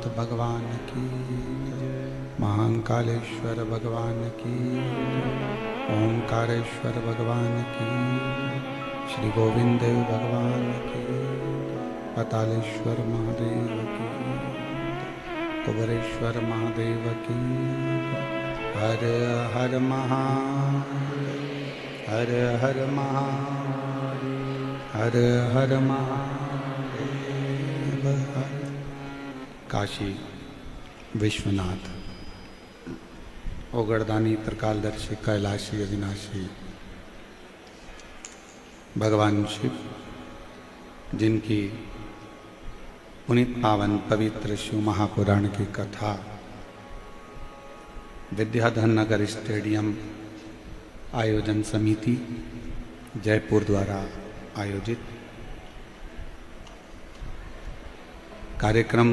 भोलेनाथ भगवान की, महाकालेश्वर भगवान की, ओंकारेश्वर भगवान की, श्री गोविंद देव भगवान की, पातालेश्वर महादेव की, कुबेरेश्वर महादेव की। हर हर महादेव, हर हर महादेव, हर हर महादेव। काशी विश्वनाथ, ओगड़दानी, त्रिकालदर्शी, कैलाशी, अविनाशी भगवान शिव, जिनकी पुनित पावन पवित्र शिव महापुराण की कथा विद्याधर नगर स्टेडियम आयोजन समिति जयपुर द्वारा आयोजित कार्यक्रम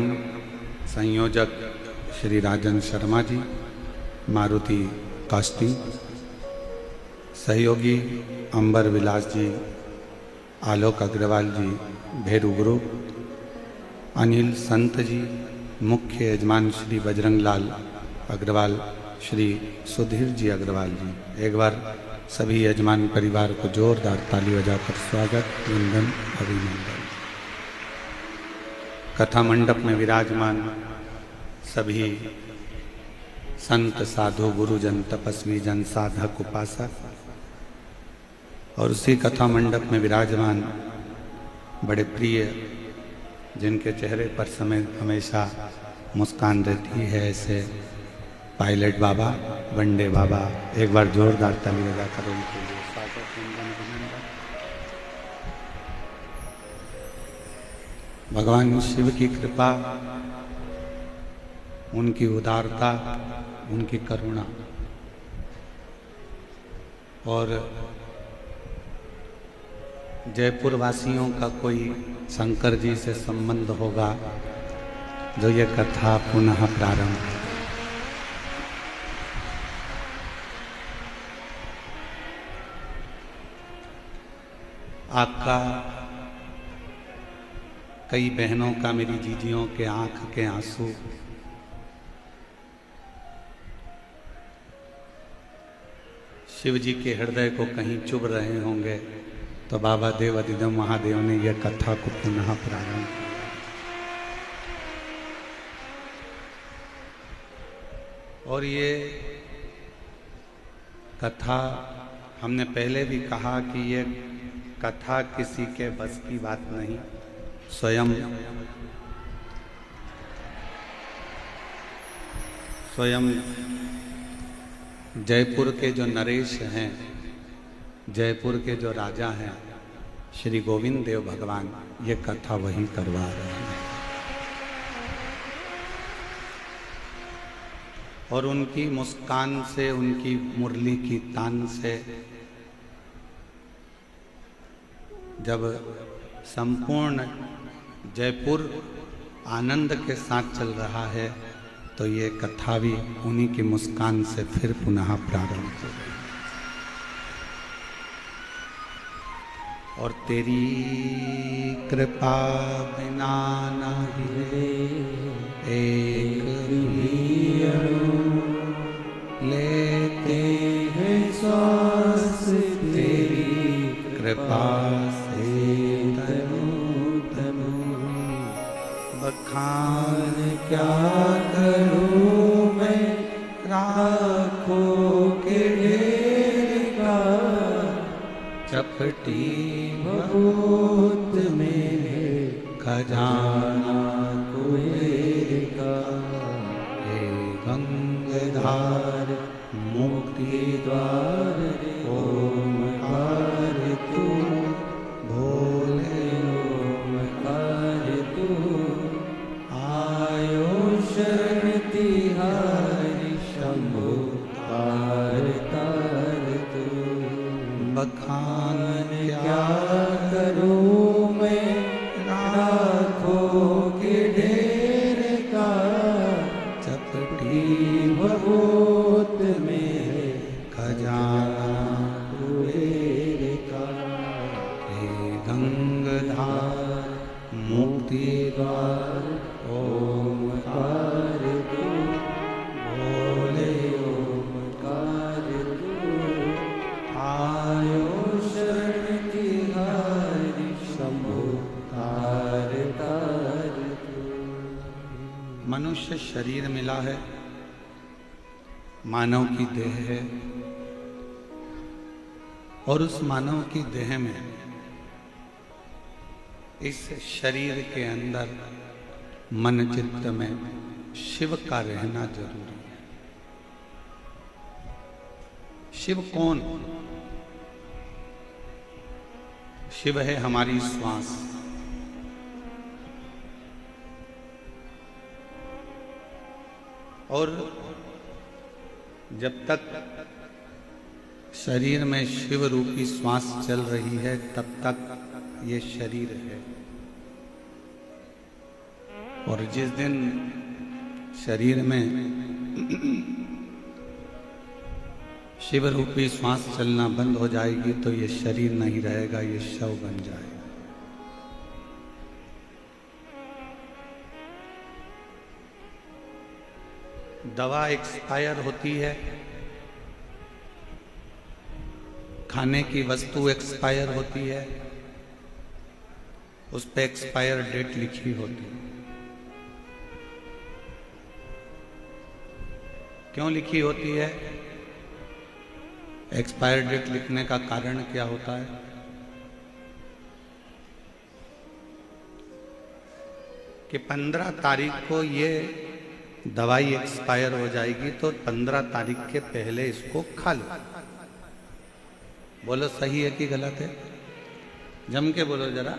संयोजक श्री राजन शर्मा जी, मारुति कास्टिंग, सहयोगी अंबर विलास जी, आलोक अग्रवाल जी, भेरू ग्रुप, अनिल संत जी, मुख्य यजमान श्री बजरंग लाल अग्रवाल, श्री सुधीर जी अग्रवाल जी। एक बार सभी यजमान परिवार को जोरदार ताली बजाकर स्वागत, वंदन, अभिनंदन। कथा मंडप में विराजमान सभी संत, साधु, गुरुजन, तपस्वी जन, साधक, उपासक और उसी कथा मंडप में विराजमान बड़े प्रिय, जिनके चेहरे पर समय हमेशा मुस्कान रहती है, ऐसे पायलट बाबा, वनडे बाबा। एक बार जोरदार ताली बजाकर उनके लिए स्वागत, वंदन, अभिनंदन। भगवान शिव की कृपा, उनकी उदारता, उनकी करुणा और जयपुर वासियों का कोई शंकर जी से संबंध होगा, जो ये कथा पुनः प्रारंभ। आपका, कई बहनों का, मेरी जीजियों के आंख के आंसू शिव जी के हृदय को कहीं चुभ रहे होंगे, तो बाबा देव अधिदम महादेव ने यह कथा को पुनः प्रारंभ किया। और ये कथा, हमने पहले भी कहा कि ये कथा किसी के बस की बात नहीं, स्वयं जयपुर के जो नरेश हैं, जयपुर के जो राजा हैं, श्री गोविंद देव भगवान, ये कथा वही करवा रहे हैं। और उनकी मुस्कान से, उनकी मुरली की तान से जब संपूर्ण जयपुर आनंद के साथ चल रहा है, तो ये कथा भी उन्हीं की मुस्कान से फिर पुनः प्रारंभ हो गई। और तेरी कृपा बिना नहीं एक भी अणु लेते हैं श्वास, तेरी कृपा से तनु तनु बखान क्या करूं मैं, राखों के ढेर का चपटी बहुत में खजाना कुबेर का। हे गंगाधार मुक्ति द्वार, ओमकार तू भोले, ओमकार तू आयो शरण तिहारी, शंभो तार तार तू। बखान क्या करूं मैं, राखों के ढेर का चपटी बहुत में खजाना कुबेर का। हे गंगाधार मुक्ति द्वार, ओमकार शरीर मिला है, मानव की देह है, और उस मानव की देह में इस शरीर के अंदर मन चित्त में शिव का रहना जरूरी है। शिव कौन? शिव है हमारी श्वास। और जब तक शरीर में शिव रूपी श्वास चल रही है तब तक ये शरीर है, और जिस दिन शरीर में शिव रूपी श्वास चलना बंद हो जाएगी तो ये शरीर नहीं रहेगा, ये शव बन जाएगा। दवा एक्सपायर होती है, खाने की वस्तु एक्सपायर होती है, उस पे एक्सपायर डेट लिखी होती है। क्यों लिखी होती है? एक्सपायर डेट लिखने का कारण क्या होता है? कि 15 तारीख को ये दवाई एक्सपायर हो जाएगी तो 15 तारीख के पहले इसको खा लो। बोलो सही है कि गलत है? जम के बोलो जरा।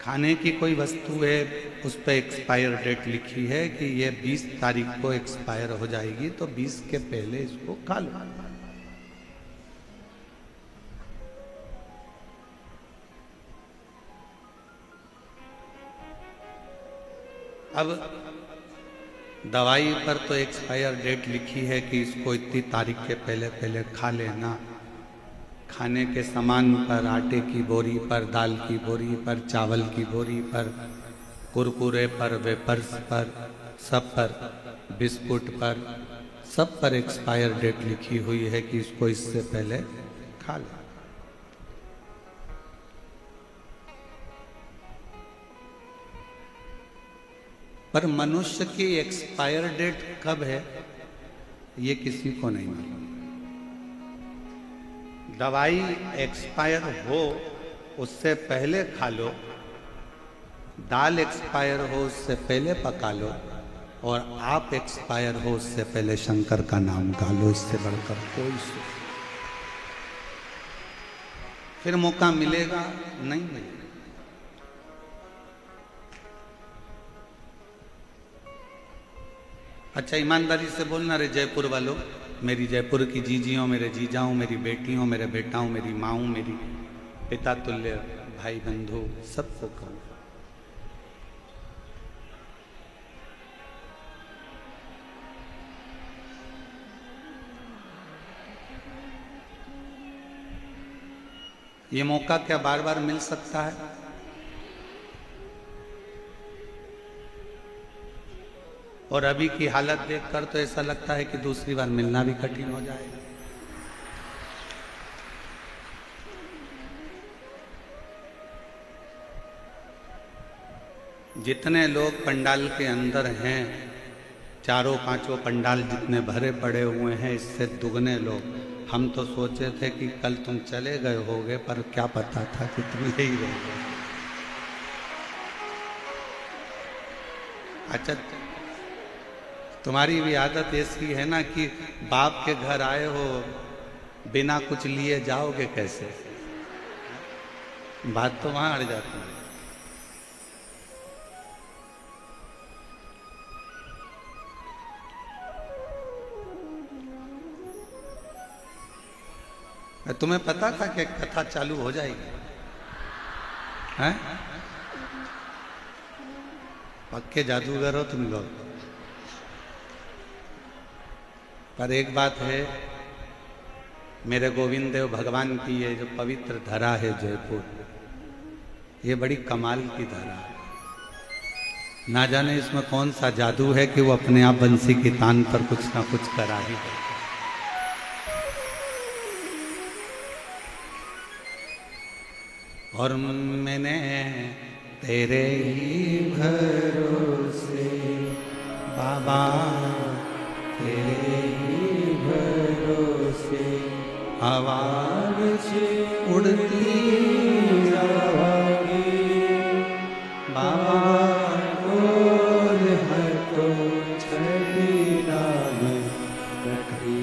खाने की कोई वस्तु है, उस पर एक्सपायर डेट लिखी है कि ये 20 तारीख को एक्सपायर हो जाएगी तो 20 के पहले इसको खा लो। अब दवाई पर तो एक्सपायर डेट लिखी है कि इसको इतनी तारीख के पहले पहले खा लेना। खाने के सामान पर, आटे की बोरी पर, दाल की बोरी पर, चावल की बोरी पर, कुरकुरे पर, वेपर्स पर, सब पर, बिस्कुट पर, सब पर एक्सपायर डेट लिखी हुई है कि इसको इससे पहले खा ले। पर मनुष्य की एक्सपायर डेट कब है ये किसी को नहीं मालूम। दवाई एक्सपायर हो उससे पहले खा लो, दाल एक्सपायर हो उससे पहले पका लो, और आप एक्सपायर हो उससे पहले शंकर का नाम गा लो। इससे बढ़कर कोई सुख फिर मौका मिलेगा नहीं मिलेगा। अच्छा ईमानदारी से बोलना रे जयपुर वालों, मेरी जयपुर की जीजियों, मेरे जीजाओं, मेरी बेटियों, मेरे बेटाओं, मेरी माँओं, मेरी पिता तुल्य भाई बंधु, सबको कहूँ ये मौका क्या बार बार मिल सकता है? और अभी की हालत देखकर तो ऐसा लगता है कि दूसरी बार मिलना भी कठिन हो जाएगा। जितने लोग पंडाल के अंदर हैं, चारों पांचों पंडाल जितने भरे पड़े हुए हैं, इससे दुगने लोग। हम तो सोचे थे कि कल तुम चले गए होगे, पर क्या पता था कि तुम यही रह गए। अच्छा, तुम्हारी भी आदत ऐसी है ना कि बाप के घर आए हो बिना कुछ लिए जाओगे कैसे? बात तो वहां अड़ जाती है। तुम्हें पता था कि कथा चालू हो जाएगी? हैं? पक्के जादूगर हो तुम लोग। पर एक बात है, मेरे गोविंद देव भगवान की ये जो पवित्र धरा है जयपुर, ये बड़ी कमाल की धरा है। ना जाने इसमें कौन सा जादू है कि वो अपने आप बंसी की तान पर कुछ ना कुछ करा ही है। और मैंने तेरे ही भरोसे बाबा तेरे ही भरोसे हवा से उड़ती जावांगी बाबा बोल है तो छड़ी नाम रखी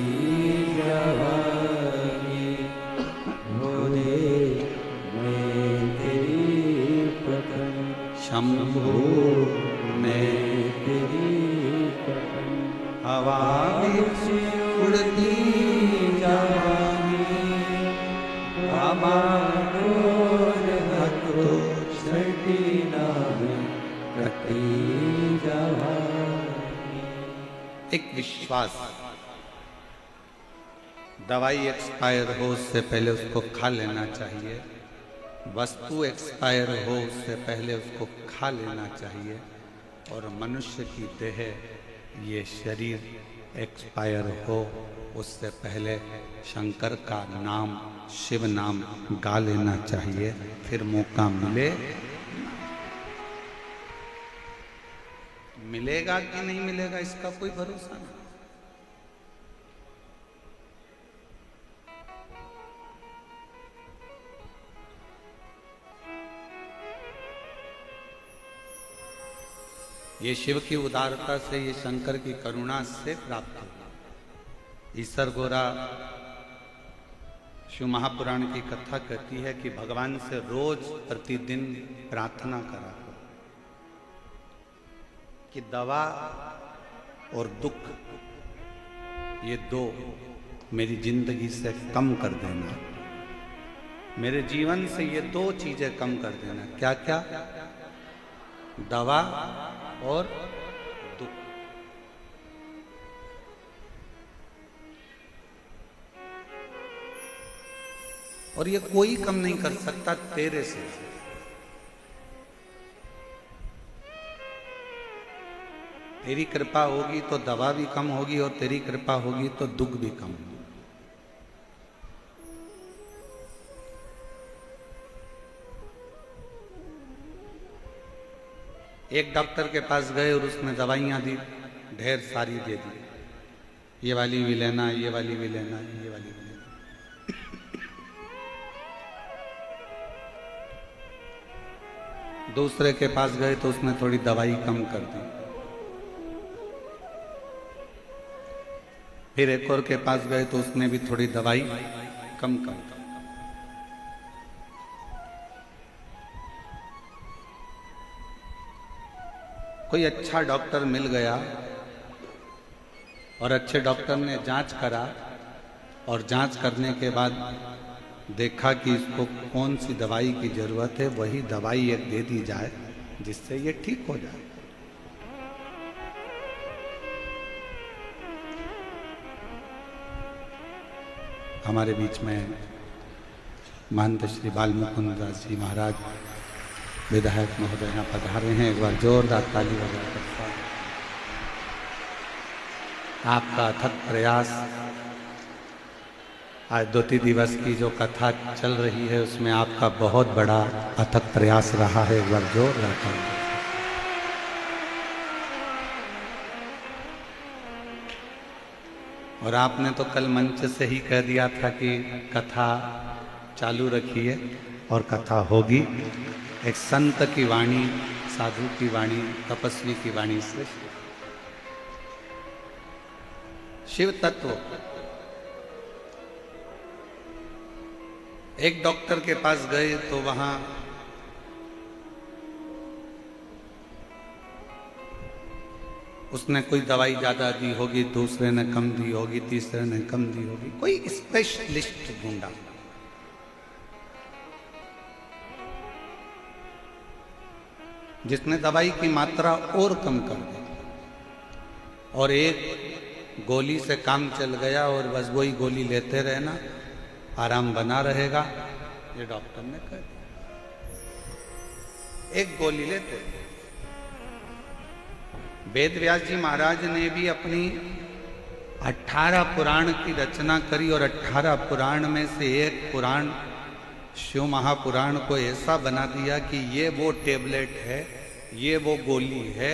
जावांगी भोले मैं तेरी पतन शंभू मैं तेरी पतन हवा से उड़ती जावांगी बाबा बोल है तो छड़ी नाम रखी जावांगी। एक विश्वास, दवाई एक्सपायर हो उससे पहले उसको खा लेना चाहिए, वस्तु एक्सपायर हो उससे पहले उसको खा लेना चाहिए, और मनुष्य की देह ये शरीर एक्सपायर हो उससे पहले शंकर का नाम शिव नाम गा लेना चाहिए, फिर मौका मिलेगा कि नहीं मिलेगा इसका कोई भरोसा नहीं। ये शिव की उदारता से, ये शंकर की करुणा से प्राप्त हुआ। ईसर गोरा शिव महापुराण की कथा कहती है कि भगवान से रोज प्रतिदिन प्रार्थना करा कि दवा और दुख ये दो मेरी जिंदगी से कम कर देना, मेरे जीवन से ये दो चीजें कम कर देना। क्या क्या? दवा और दुख। और ये कोई कम नहीं कर सकता तेरे से। तेरी कृपा होगी तो दवा भी कम होगी, और तेरी कृपा होगी तो दुख भी कम होगी। एक डॉक्टर के पास गए और उसने दवाइयां दी, ढेर सारी दे दी, ये वाली भी लेना, ये वाली भी लेना, ये वाली भी लेना। दूसरे के पास गए तो उसने थोड़ी दवाई कम कर दी। फिर एक और के पास गए तो उसने भी थोड़ी दवाई कम कर दी। कोई अच्छा डॉक्टर मिल गया और अच्छे डॉक्टर ने जांच करा, और जांच करने के बाद देखा कि इसको कौन सी दवाई की जरूरत है, वही दवाई एक दे दी जाए जिससे ये ठीक हो जाए। हमारे बीच में महंत श्री बालमुकुंद दास जी महाराज विधायक महोदय यहाँ पधारे हैं। एक बार जोरदार ताली बजाकर आपका अथक प्रयास, आज द्वितीय दिवस की जो कथा चल रही है उसमें आपका बहुत बड़ा अथक प्रयास रहा है। एक बार जोरदार ताली। और आपने तो कल मंच से ही कह दिया था कि कथा चालू रखिए, और कथा होगी। एक संत की वाणी, साधु की वाणी, तपस्वी की वाणी से शिव तत्व। एक डॉक्टर के पास गए तो वहां उसने कोई दवाई ज्यादा दी होगी, दूसरे ने कम दी होगी, तीसरे ने कम दी होगी। कोई स्पेशलिस्ट ढूंढा, जिसने दवाई की मात्रा और कम कर दी, और एक गोली से काम चल गया और बस वही गोली लेते रहना, आराम बना रहेगा, ये डॉक्टर ने कह दिया। एक गोली लेते। वेद व्यास जी महाराज ने भी अपनी 18 पुराण की रचना करी, और 18 पुराण में से एक पुराण शिव महापुराण को ऐसा बना दिया कि ये वो टेबलेट है, ये वो गोली है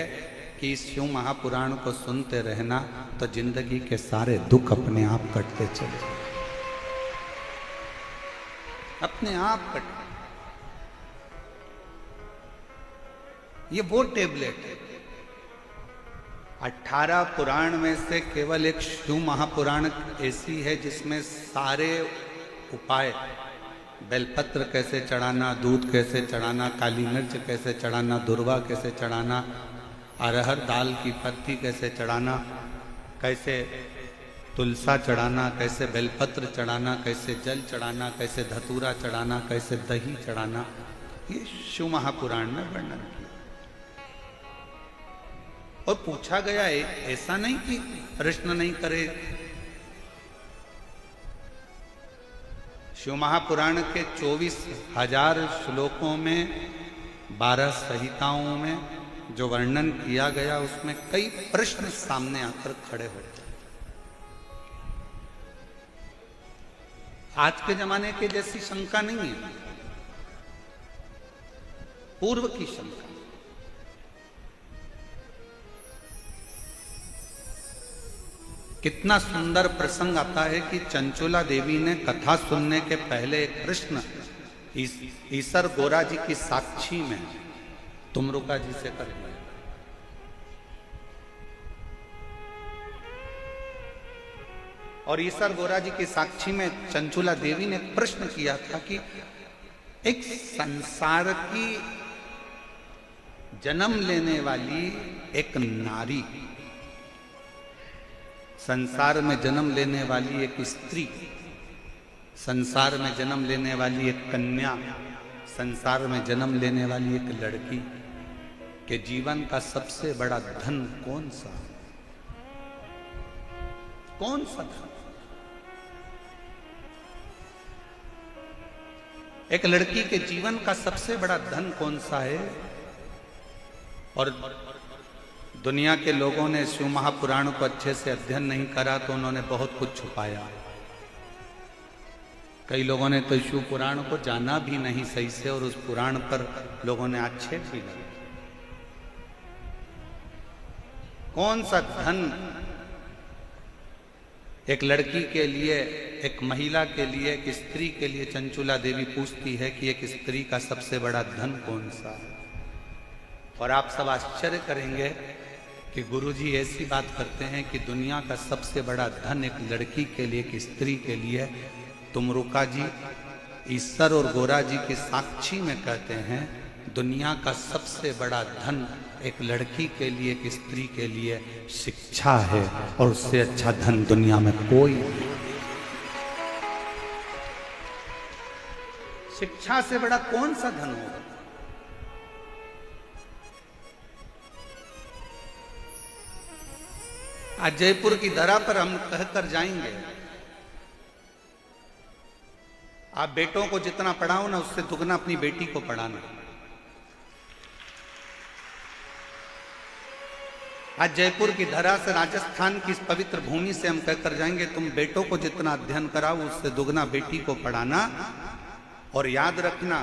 कि इस शिव महापुराण को सुनते रहना तो जिंदगी के सारे दुख अपने आप कटते चले जाए, अपने आप कट। ये वो टेबलेट है। 18 पुराण में से केवल एक शिव महापुराण ऐसी है जिसमें सारे उपाय, बेलपत्र कैसे चढ़ाना, दूध कैसे चढ़ाना, काली मिर्च कैसे चढ़ाना, दुर्वा कैसे चढ़ाना, अरहर दाल की पत्ती कैसे चढ़ाना, कैसे तुलसा चढ़ाना, कैसे बेलपत्र चढ़ाना, कैसे जल चढ़ाना, कैसे धतूरा चढ़ाना, कैसे दही चढ़ाना, ये शिव महापुराण में वर्णन किया। और पूछा गया है, ऐसा नहीं कि प्रश्न नहीं करे। शिव महापुराण के 24,000 श्लोकों में 12 संहिताओं में जो वर्णन किया गया उसमें कई प्रश्न सामने आकर खड़े होते हैं। आज के जमाने के जैसी शंका नहीं है, पूर्व की शंका। कितना सुंदर प्रसंग आता है कि चंचुला देवी ने कथा सुनने के पहले एक प्रश्न ईसर गोरा जी की साक्षी में तुमरुका जी से कर दिया। और ईसर गोरा जी की साक्षी में चंचुला देवी ने प्रश्न किया था कि एक संसार की जन्म लेने वाली एक नारी, संसार में जन्म लेने वाली एक स्त्री, संसार में जन्म लेने वाली एक कन्या, संसार में जन्म लेने वाली एक लड़की के जीवन का सबसे बड़ा धन कौन सा, कौन सा धन? एक लड़की के जीवन का सबसे बड़ा धन कौन सा है? और दुनिया के लोगों ने शिव महापुराण को अच्छे से अध्ययन नहीं करा तो उन्होंने बहुत कुछ छुपाया। कई लोगों ने तो शिव पुराण को जाना भी नहीं सही से और उस पुराण पर लोगों ने आक्षेप भी लगाया। कौन सा धन एक लड़की के लिए, एक महिला के लिए, एक स्त्री के लिए चंचुला देवी पूछती है कि एक स्त्री का सबसे बड़ा धन कौन सा है? और आप सब आश्चर्य करेंगे कि गुरुजी ऐसी बात करते हैं कि दुनिया का सबसे बड़ा धन एक लड़की के लिए, एक स्त्री के लिए, तुमरुका जी ईसर और गोरा जी की साक्षी में कहते हैं दुनिया का सबसे बड़ा धन एक लड़की के लिए, एक स्त्री के लिए शिक्षा है, और उससे अच्छा धन दुनिया में कोई नहीं। शिक्षा से बड़ा कौन सा धन होगा? आज जयपुर की धरा पर हम कहकर जाएंगे, आप बेटों को जितना पढ़ाओ ना उससे दुगना अपनी बेटी को पढ़ाना। आज जयपुर की धरा से, राजस्थान की इस पवित्र भूमि से हम कहकर जाएंगे तुम बेटों को जितना अध्ययन कराओ उससे दुगना बेटी को पढ़ाना। और याद रखना,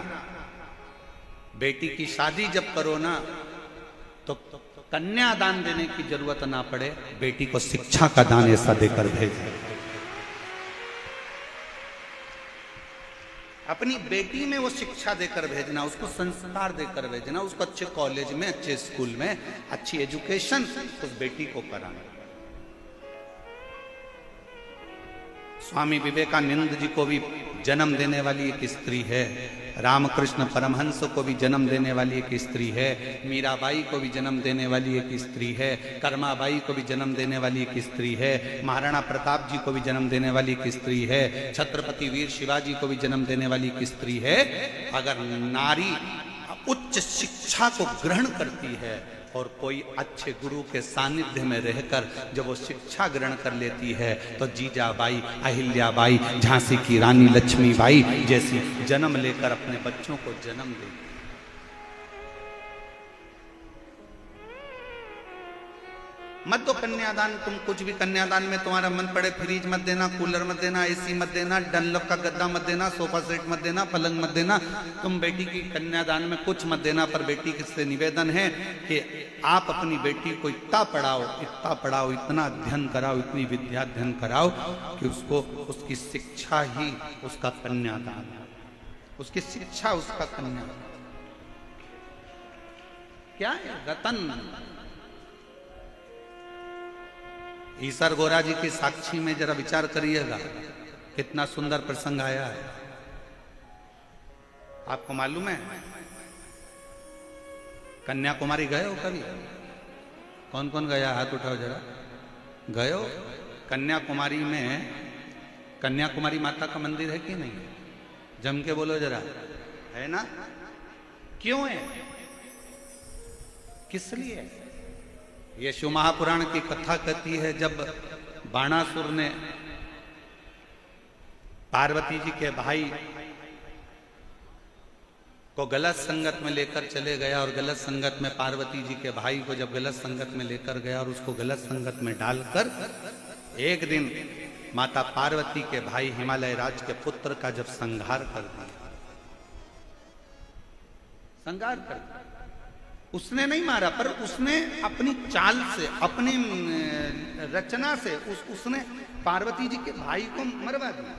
बेटी की शादी जब करो ना तो कन्यादान देने की जरूरत ना पड़े, बेटी को शिक्षा का दान ऐसा देकर भेजें। अपनी बेटी में वो शिक्षा देकर भेजना, उसको संस्कार देकर भेजना, उसको अच्छे कॉलेज में, अच्छे स्कूल में अच्छी एजुकेशन उस बेटी को कराना। स्वामी विवेकानंद जी को भी जन्म देने वाली एक स्त्री है, रामकृष्ण परमहंस को भी जन्म देने वाली एक स्त्री है, मीराबाई को भी जन्म देने वाली एक स्त्री है, कर्माबाई को भी जन्म देने वाली एक स्त्री है, महाराणा प्रताप जी को भी जन्म देने वाली एक स्त्री है, छत्रपति वीर शिवाजी को भी जन्म देने वाली एक स्त्री है। अगर नारी उच्च शिक्षा को ग्रहण करती है और कोई अच्छे गुरु के सानिध्य में रहकर जब वो शिक्षा ग्रहण कर लेती है तो जीजाबाई, अहिल्याबाई, झांसी की रानी लक्ष्मीबाई जैसी जन्म लेकर अपने बच्चों को जन्म देती है। मत दो कन्यादान। तुम कुछ भी कन्यादान में तुम्हारा मन पड़े, फ्रिज मत देना, कूलर मत देना, एसी मत देना, डनलप का गद्दा मत देना, सोफा सेट मत देना, पलंग मत देना। तुम बेटी की कन्यादान में कुछ मत देना। पर बेटी से निवेदन है कि आप अपनी बेटी को इतना पढ़ाओ, इतना अध्ययन कराओ, इतनी विद्या अध्ययन कराओ कि उसको उसकी शिक्षा ही उसका कन्यादान है। उसकी शिक्षा उसका कन्यादान क्या है? रतन। ईसर गोरा जी की साक्षी में जरा विचार करिएगा, कितना सुंदर प्रसंग आया है। आपको मालूम है कन्याकुमारी गए हो कभी? कौन कौन गया? हाथ उठाओ जरा। गए हो? कन्याकुमारी में कन्याकुमारी माता का मंदिर है कि नहीं? जम के बोलो जरा। है ना? क्यों है? किस लिए? ये शिव महापुराण की कथा कहती है, जब बाणासुर ने पार्वती जी के भाई को गलत संगत में लेकर चले गया, और गलत संगत में पार्वती जी के भाई को जब गलत संगत में लेकर गया और उसको गलत संगत में डालकर एक दिन माता पार्वती के भाई हिमालय राज के पुत्र का जब संहार कर दिया, संहार कर दिया। उसने नहीं मारा, पर उसने अपनी चाल से, अपनी रचना से उसने पार्वती जी के भाई को मरवा दिया,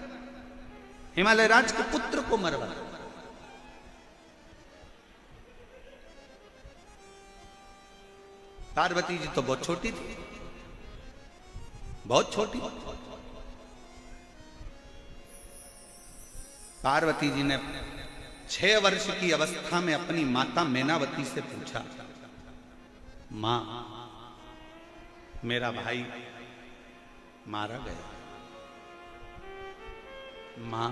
हिमालय राज के पुत्र को मरवा दिया। पार्वती जी तो बहुत छोटी थी, बहुत छोटी। पार्वती जी ने 6 वर्ष की अवस्था में अपनी माता मैनावती से पूछा, मां मेरा भाई मारा गया। मां,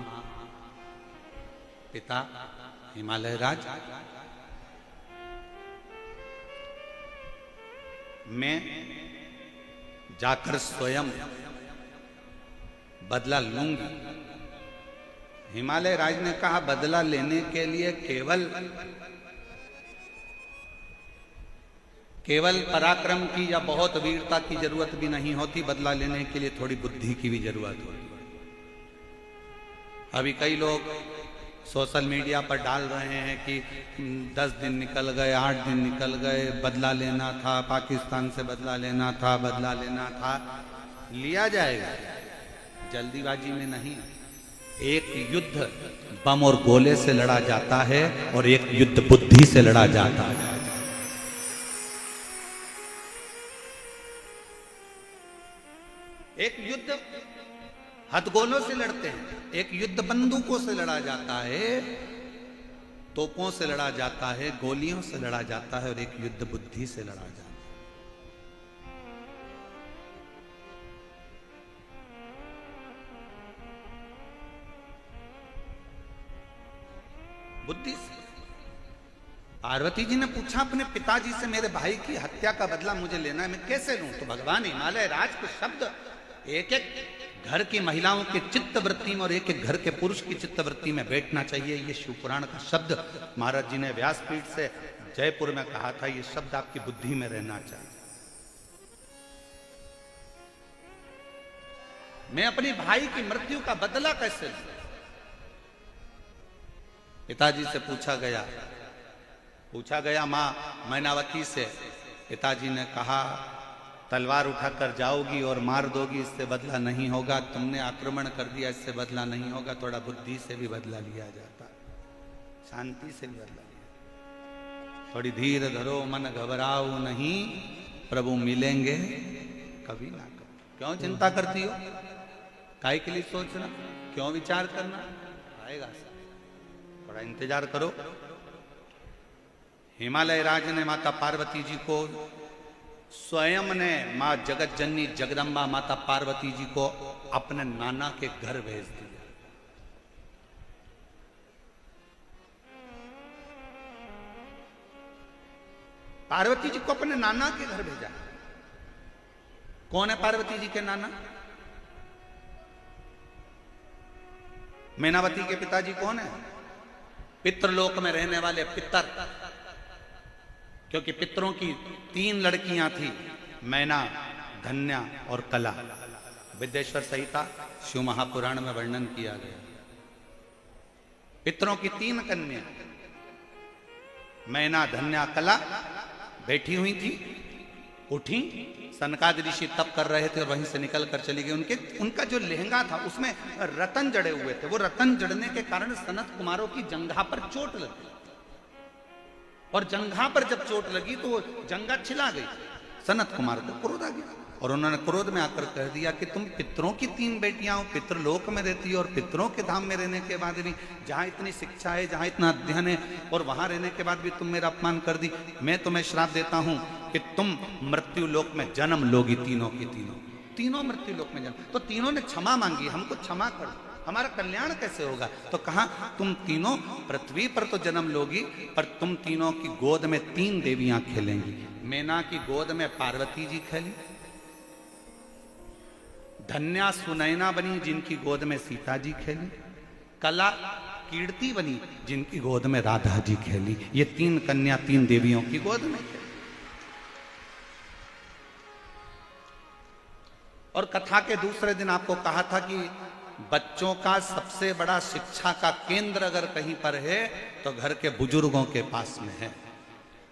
पिता हिमालय राज, मैं जाकर स्वयं बदला लूंगी। हिमालय राज ने कहा, बदला लेने के लिए केवल पराक्रम की या बहुत वीरता की जरूरत भी नहीं होती, बदला लेने के लिए थोड़ी बुद्धि की भी जरूरत होती। अभी कई लोग सोशल मीडिया पर डाल रहे हैं कि 10 दिन निकल गए, 8 दिन निकल गए, बदला लेना था, पाकिस्तान से बदला लेना था, बदला लेना था। लिया जाएगा, जल्दीबाजी में नहीं। एक युद्ध बम और गोले से लड़ा जाता है और एक युद्ध बुद्धि से लड़ा जाता है। एक युद्ध हथगोलों से लड़ते हैं, एक युद्ध बंदूकों से लड़ा जाता है, तोपों से लड़ा जाता है, गोलियों से लड़ा जाता है, और एक युद्ध बुद्धि से लड़ा जाता है। बुद्धि से। पार्वती जी ने पूछा अपने पिताजी से, मेरे भाई की हत्या का बदला मुझे लेना है, मैं कैसे लूं? तो भगवान हिमालय राज के शब्द एक एक घर की महिलाओं के चित्त वृत्ति में और एक एक घर के पुरुष की चित्त वृत्ति में बैठना चाहिए। ये शिव पुराण का शब्द महाराज जी ने व्यासपीठ से जयपुर में कहा था, ये शब्द आपकी बुद्धि में रहना चाहिए। मैं अपने भाई की मृत्यु का बदला कैसे लूं? पिताजी से पूछा गया मां मैनावती से। पिताजी ने कहा, तलवार उठाकर जाओगी और मार दोगी, इससे बदला नहीं होगा। तुमने आक्रमण कर दिया, इससे बदला नहीं होगा। थोड़ा बुद्धि से भी बदला लिया जाता, शांति से भी बदला लिया। थोड़ी धीर धरो, मन घबराओ नहीं, प्रभु मिलेंगे कभी ना कभी। क्यों चिंता करती हो? काहे के लिए सोचना? क्यों विचार करना? आएगा, थोड़ा इंतजार करो। हिमालय राज ने माता पार्वती जी को, स्वयं ने मां जगत जननी जगदम्बा माता पार्वती जी को अपने नाना के घर भेज दिया। पार्वती जी को अपने नाना के घर भेजा। कौन है पार्वती जी के नाना? मैनावती के पिताजी कौन है? पितृलोक में रहने वाले पितर, क्योंकि पितरों की 3 लड़कियां थी, मैना, धन्या और कला। विद्येश्वर संहिता शिव महापुराण में वर्णन किया गया। पितरों की 3 कन्या मैना, धन्या, कला बैठी हुई थी, उठी, सनकादि ऋषि तप कर रहे थे और वहीं से निकल कर चली गई। उनका जो लहंगा था उसमें रतन जड़े हुए थे। वो रतन जड़ने के कारण सनत कुमारों की जंघा पर चोट लगी, और जंघा पर जब चोट लगी तो वो जंघा छिला गई। सनत कुमार को क्रोध आ गया और उन्होंने क्रोध में आकर कह दिया कि तुम पितरों की 3 बेटियां हो, पितृलोक में रहती हो, और पितरों के धाम में रहने के बाद भी, जहां इतनी शिक्षा है, जहां इतना अध्ययन है, और वहां रहने के बाद भी तुम मेरा अपमान कर दी। मैं तुम्हें श्राप देता हूं कि तुम मृत्यु लोक में जन्म लोगी, तीनों की तीनों मृत्यु लोक में जन्म। तो तीनों ने क्षमा मांगी, हमको क्षमा कर, हमारा कल्याण कैसे होगा? तो कहा तुम तीनों पृथ्वी पर तो जन्म लोगी, पर तुम तीनों की गोद में 3 देवियां खेलेंगी। मैना की गोद में पार्वती जी खेली, धन्या सुनैना बनी जिनकी गोद में सीता जी खेली, कला कीर्ति बनी जिनकी गोद में राधा जी खेली। ये 3 कन्या 3 देवियों की गोद में खेली। और कथा के दूसरे दिन आपको कहा था कि बच्चों का सबसे बड़ा शिक्षा का केंद्र अगर कहीं पर है तो घर के बुजुर्गों के पास में है।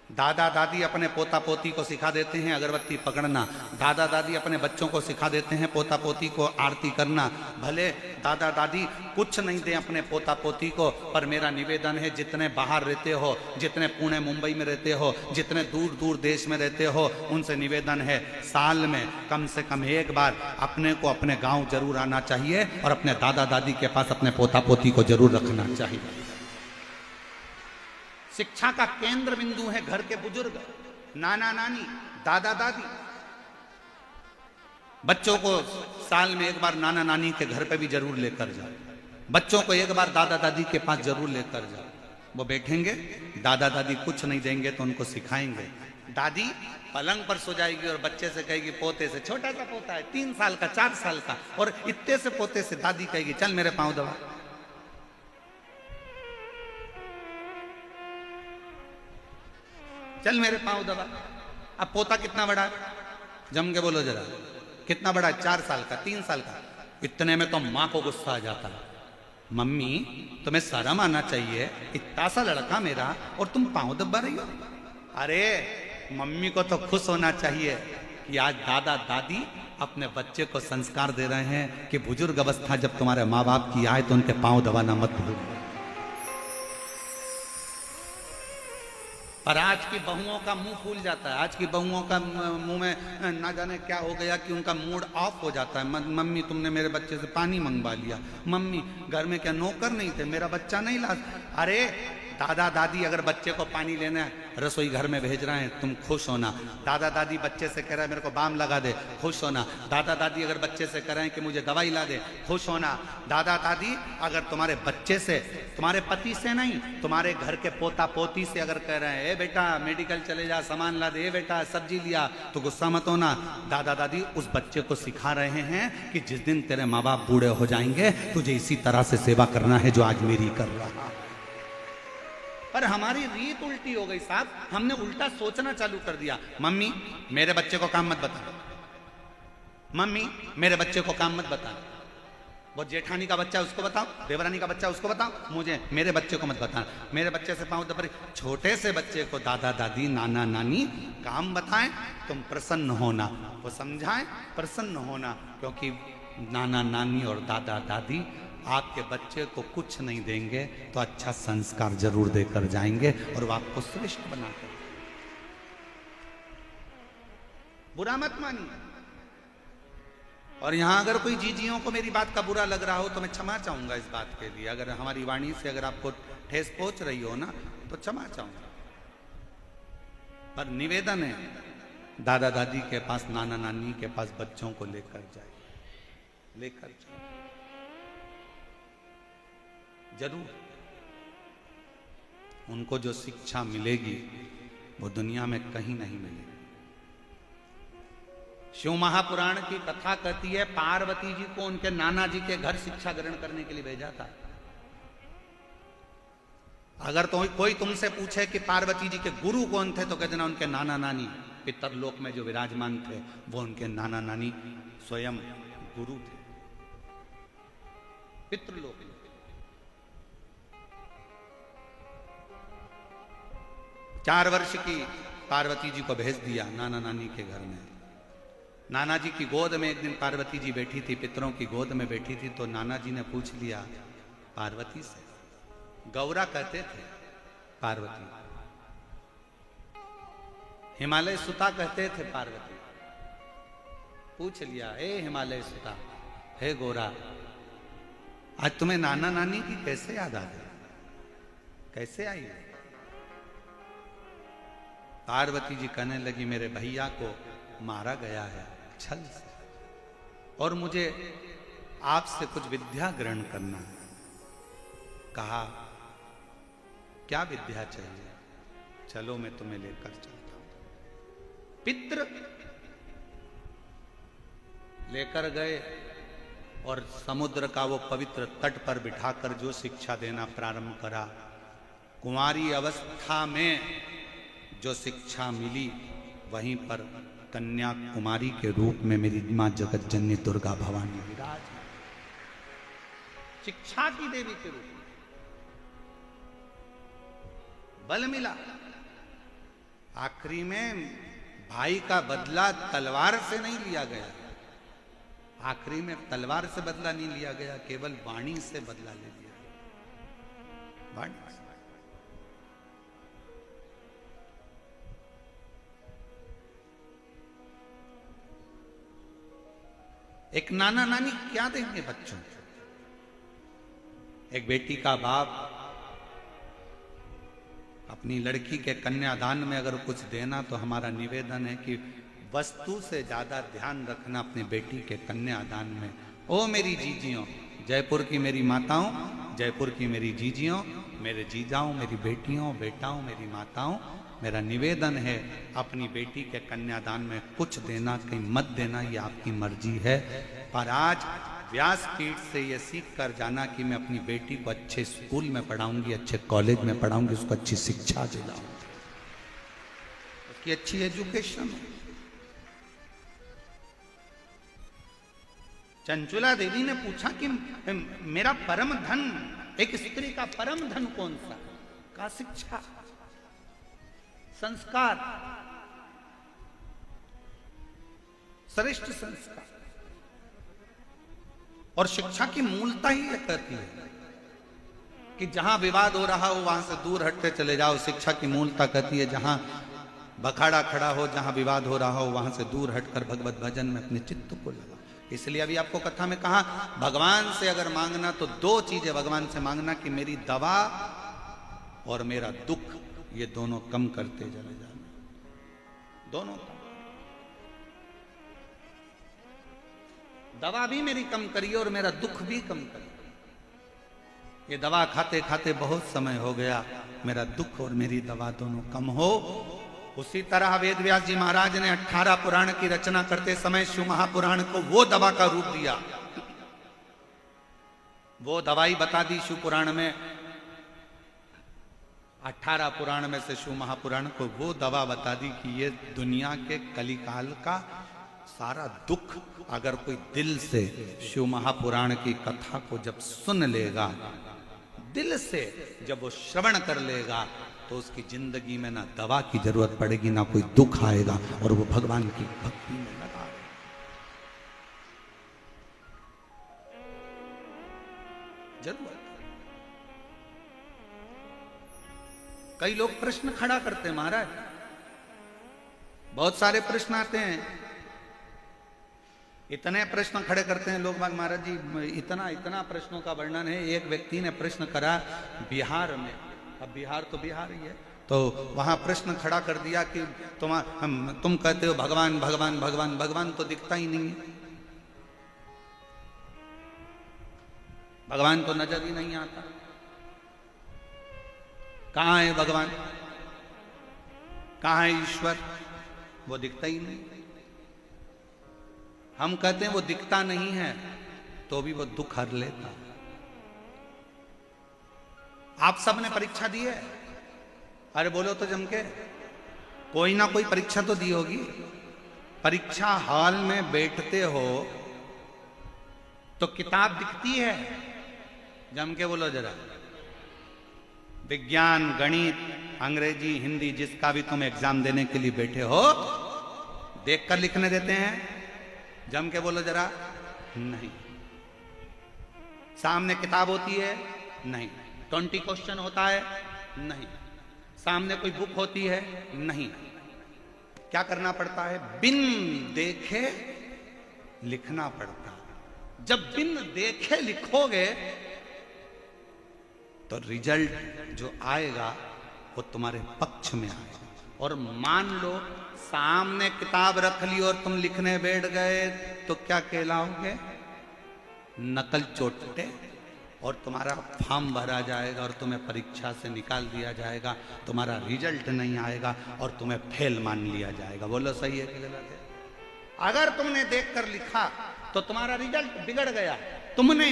दादा दादी अपने पोता पोती को सिखा देते हैं अगरबत्ती पकड़ना, दादा दादी अपने बच्चों को सिखा देते हैं पोता पोती को आरती करना। भले दादा दादी कुछ नहीं दे अपने पोता पोती को, पर मेरा निवेदन है जितने बाहर रहते हो, जितने पुणे मुंबई में रहते हो, जितने दूर दूर देश में रहते हो, उनसे निवेदन है साल में कम से कम 1 बार अपने को अपने गाँव जरूर आना चाहिए और अपने दादा दादी के पास अपने पोता पोती को जरूर रखना चाहिए। शिक्षा का केंद्र बिंदु है घर के बुजुर्ग, नाना नानी, दादा दादी। बच्चों को साल में 1 बार नाना नानी के घर पे भी जरूर लेकर जाओ, बच्चों को 1 बार दादा दादी के पास जरूर लेकर जाओ। वो बैठेंगे, दादा दादी कुछ नहीं देंगे तो उनको सिखाएंगे। दादी पलंग पर सो जाएगी और बच्चे से कहेगी, पोते से, छोटा सा पोता है 3 साल का 4 साल का, और इतने से पोते से दादी कहेगी चल मेरे पांव दबा। चल मेरे पांव दबा। अब पोता कितना बड़ा है? जम के बोलो जरा, कितना बड़ा है? 4 साल का, 3 साल का। इतने में तो माँ को गुस्सा आ जाता है, मम्मी तुम्हें शर्म आना चाहिए, इतना सा लड़का मेरा और तुम पांव दबा रही हो। अरे मम्मी को तो खुश होना चाहिए कि आज दादा दादी अपने बच्चे को संस्कार दे रहे हैं कि बुजुर्ग अवस्था जब तुम्हारे माँ बाप की आए तो उनके पांव दबाना मत भूलो। पर आज की बहुओं का मुंह फूल जाता है, आज की बहुओं का मुंह में ना जाने क्या हो गया कि उनका मूड ऑफ हो जाता है। मम्मी तुमने मेरे बच्चे से पानी मंगवा लिया, मम्मी घर में क्या नौकर नहीं थे, मेरा बच्चा नहीं ला। अरे दादा दादी अगर बच्चे को पानी लेना है रसोई घर में भेज रहे हैं, तुम खुश होना। दादा दादी बच्चे से कह रहे हैं मेरे को बाम लगा दे, खुश होना। दादा दादी अगर बच्चे से कह रहे हैं कि मुझे दवाई ला दे, खुश होना। दादा दादी अगर तुम्हारे बच्चे से, तुम्हारे पति से नहीं, तुम्हारे घर के पोता पोती से अगर कह रहे हैं ए बेटा मेडिकल चले जा सामान ला दे, ए बेटा सब्जी लिया, तो गुस्सा मत होना। दादा दादी उस बच्चे को सिखा रहे हैं कि जिस दिन तेरे माँ बाप बूढ़े हो जाएंगे तुझे इसी तरह से सेवा करना है जो आज मेरी कर रहा। पर हमारी रीत उल्टी हो गई साहब, हमने उल्टा सोचना चालू कर दिया। मम्मी मेरे बच्चे को काम मत बता, मम्मी मेरे बच्चे को काम मत बता। वो जेठानी का बच्चा उसको बताओ, देवरानी का बच्चा उसको बताओ, मुझे मेरे बच्चे को मत बताना। मेरे बच्चे से पाँव दबा। छोटे से बच्चे को दादा दादी नाना नानी काम बताएं, तुम प्रसन्न होना, वो समझाएं प्रसन्न होना, क्योंकि नाना नानी और दादा दादी आपके बच्चे को कुछ नहीं देंगे तो अच्छा संस्कार जरूर देकर जाएंगे और वो आपको श्रेष्ठ बनाकर। बुरा मत मानिए। और यहां अगर कोई जीजियों को मेरी बात का बुरा लग रहा हो तो मैं क्षमा चाहूंगा इस बात के लिए। अगर हमारी वाणी से अगर आपको ठेस पहुंच रही हो ना तो क्षमा चाहूंगा। पर निवेदन है दादा दादी के पास, नाना नानी के पास बच्चों को लेकर जाए, लेकर जाए जरूर। उनको जो शिक्षा मिलेगी वो दुनिया में कहीं नहीं मिलेगी। शिव महापुराण की कथा कहती है पार्वती जी को उनके नाना जी के घर शिक्षा ग्रहण करने के लिए भेजा था। अगर तो कोई तुमसे पूछे कि पार्वती जी के गुरु कौन थे तो कह देना उनके नाना नानी। पितरलोक में जो विराजमान थे वो उनके नाना नानी स्वयं गुरु थे पितृलोक में। 4 वर्ष की पार्वती जी को भेज दिया नाना नानी के घर में। नाना जी की गोद में एक दिन पार्वती जी बैठी थी, पितरों की गोद में बैठी थी, तो नाना जी ने पूछ लिया पार्वती से, गौरा कहते थे पार्वती, हिमालय सुता कहते थे पार्वती। पूछ लिया, हे हिमालय सुता, हे गौरा, आज तुम्हें नाना नानी की कैसे याद आ गई, कैसे आई? पार्वती जी कहने लगी, मेरे भैया को मारा गया है छल से, और मुझे आपसे कुछ विद्या ग्रहण करना है। कहा, क्या विद्या चाहिए? चलो मैं तुम्हें लेकर चलता हूं। पितृ लेकर गए और समुद्र का वो पवित्र तट पर बिठाकर जो शिक्षा देना प्रारंभ करा, कुंवारी अवस्था में जो शिक्षा मिली वहीं पर कन्या कुमारी के रूप में मेरी मां जगत जननी दुर्गा भवानी विराज, शिक्षा की देवी के रूप में बल मिला। आखिरी में भाई का बदला तलवार से नहीं लिया गया, आखिरी में तलवार से बदला नहीं लिया गया, केवल वाणी से बदला ले लिया। वाणी से। एक नाना नानी क्या देंगे बच्चों को? एक बेटी का बाप अपनी लड़की के कन्यादान में अगर कुछ देना तो हमारा निवेदन है कि वस्तु से ज्यादा ध्यान रखना अपने बेटी के कन्यादान में। ओ मेरी जीजियों, जयपुर की मेरी माताओं, जयपुर की मेरी जीजियों, मेरे जीजाओं, मेरी बेटियों, बेटाओं, मेरी माताओं, मेरा निवेदन है अपनी बेटी के कन्यादान में कुछ देना, कहीं मत देना, ये आपकी मर्जी है। पर आज व्यासपीठ से ये सीख कर जाना कि मैं अपनी बेटी को अच्छे स्कूल में पढ़ाऊंगी, अच्छे कॉलेज में पढ़ाऊंगी, उसको अच्छी शिक्षा दिलाऊंगी, उसकी अच्छी एजुकेशन। चंचुला देवी ने पूछा कि मेरा परम धन, एक स्त्री का परम धन कौन सा? का शिक्षा, संस्कार, श्रेष्ठ संस्कार। और शिक्षा की मूलता ही यह कहती है कि जहां विवाद हो रहा हो वहां से दूर हटते चले जाओ। शिक्षा की मूलता कहती है जहां बखाड़ा खड़ा हो, जहां विवाद हो रहा हो वहां से दूर हटकर भगवत भजन में अपने चित्त को लगाओ। इसलिए अभी आपको कथा में कहा, भगवान से अगर मांगना तो 2 चीजें भगवान से मांगना कि मेरी दवा और मेरा दुख, ये दोनों कम करते चले जाना, दोनों कम। दवा भी मेरी कम करिए और मेरा दुख भी कम करिए। ये दवा खाते खाते बहुत समय हो गया, मेरा दुख और मेरी दवा दोनों कम हो। उसी तरह वेद व्यास जी महाराज ने 18 पुराण की रचना करते समय शिव महापुराण को वो दवा का रूप दिया, वो दवाई बता दी शिव पुराण में। 18 पुराण में से शिव महापुराण को वो दवा बता दी कि ये दुनिया के कलिकाल का सारा दुख अगर कोई दिल से शिव महापुराण की कथा को जब सुन लेगा, दिल से जब वो श्रवण कर लेगा, तो उसकी जिंदगी में ना दवा की जरूरत पड़ेगी, ना कोई दुख आएगा, और वो भगवान की भक्ति में लगा रहेगा। जरूरत। कई लोग प्रश्न खड़ा करते हैं महाराज, बहुत सारे प्रश्न आते हैं, इतने प्रश्न खड़े करते हैं लोग। महाराज जी इतना इतना प्रश्नों का वर्णन है। एक व्यक्ति ने प्रश्न करा बिहार में, अब बिहार तो बिहार ही है, तो वहां प्रश्न खड़ा कर दिया कि तुम कहते हो भगवान भगवान भगवान, भगवान तो दिखता ही नहीं है, भगवान तो नजर ही नहीं आता, कहां है भगवान, कहां है ईश्वर? वो दिखता ही नहीं। हम कहते हैं वो दिखता नहीं है तो भी वो दुख हर लेता। आप सबने परीक्षा दी है? अरे बोलो तो जम के। कोई ना कोई परीक्षा तो दी होगी। परीक्षा हॉल में बैठते हो तो किताब दिखती है, जम के बोलो जरा। विज्ञान, गणित, अंग्रेजी, हिंदी, जिसका भी तुम एग्जाम देने के लिए बैठे हो, देखकर लिखने देते हैं? जम के बोलो जरा। नहीं। सामने किताब होती है? नहीं। 20 क्वेश्चन होता है? नहीं। सामने कोई बुक होती है? नहीं। क्या करना पड़ता है? बिन देखे लिखना पड़ता है। जब बिन देखे लिखोगे तो रिजल्ट जो आएगा वो तुम्हारे पक्ष में आएगा। और मान लो सामने किताब रख ली और तुम लिखने बैठ गए तो क्या कहलाओगे? नकल चोटे। और तुम्हारा फॉर्म भरा जाएगा और तुम्हें परीक्षा से निकाल दिया जाएगा, तुम्हारा रिजल्ट नहीं आएगा और तुम्हें फेल मान लिया जाएगा। बोलो सही है कि गलत है? अगर तुमने देखकर लिखा तो तुम्हारा रिजल्ट बिगड़ गया। तुमने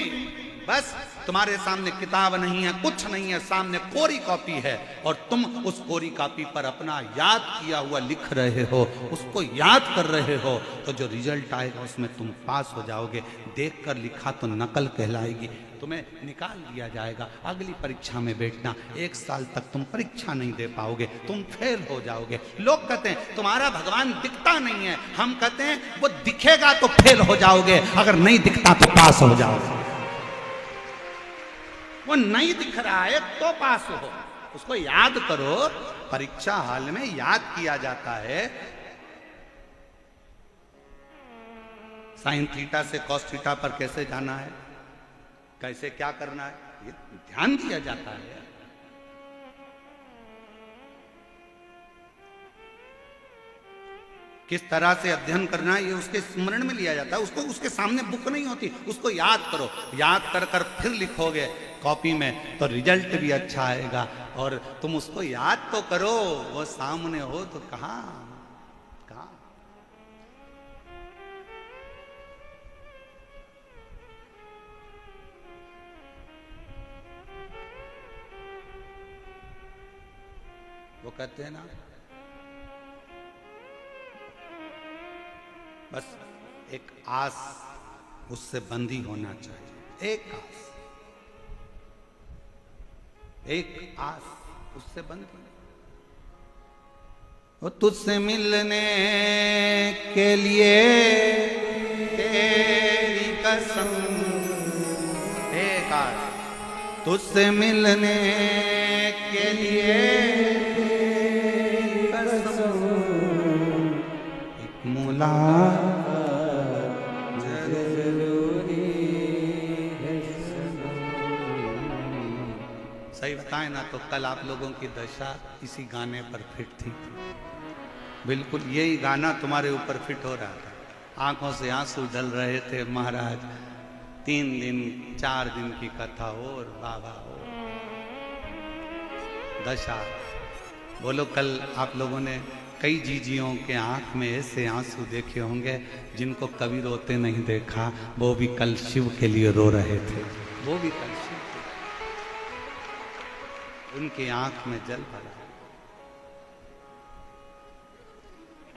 बस, तुम्हारे सामने किताब नहीं है, कुछ नहीं है, सामने कोरी कॉपी है और तुम उस कोरी कॉपी पर अपना याद किया हुआ लिख रहे हो, उसको याद कर रहे हो, तो जो रिजल्ट आएगा उसमें तुम पास हो जाओगे। देखकर लिखा तो नकल कहलाएगी, तुम्हें निकाल दिया जाएगा। अगली परीक्षा में बैठना, 1 साल तक तुम परीक्षा नहीं दे पाओगे, तुम फेल हो जाओगे। लोग कहते हैं तुम्हारा भगवान दिखता नहीं है, हम कहते हैं वो दिखेगा तो फेल हो जाओगे, अगर नहीं दिखता तो पास हो जाओगे। वो नहीं दिख रहा है तो पास हो, उसको याद करो। परीक्षा हॉल में याद किया जाता है। साइन थीटा से कॉस थीटा पर कैसे जाना है, कैसे क्या करना है, ये ध्यान दिया जाता है। किस तरह से अध्ययन करना है ये उसके स्मरण में लिया जाता है। उसको उसके सामने बुक नहीं होती, उसको याद करो। याद कर कर फिर लिखोगे कॉपी में तो रिजल्ट भी अच्छा आएगा। और तुम उसको याद तो करो, वो सामने हो तो कहां कहां। वो कहते हैं ना, बस एक आस उससे बंधी होना चाहिए। एक आस, एक आस उससे बंधी। वो तुझसे मिलने के लिए तेरी कसम, एक आस तुझसे मिलने के लिए कसम, एक मुलाकात सही बताएं ना तो कल आप लोगों की दशा इसी गाने पर फिट थी। बिल्कुल यही गाना तुम्हारे ऊपर फिट हो रहा था। आंखों से आंसू ढल रहे थे महाराज। 3 दिन 4 दिन की कथा हो और बाबा हो दशा। बोलो कल आप लोगों ने कई जीजियों के आंख में ऐसे आंसू देखे होंगे जिनको कभी रोते नहीं देखा। वो भी कल शिव के लिए रो रहे थे, वो भी कल शिव के, उनकी आंख में जल भरा।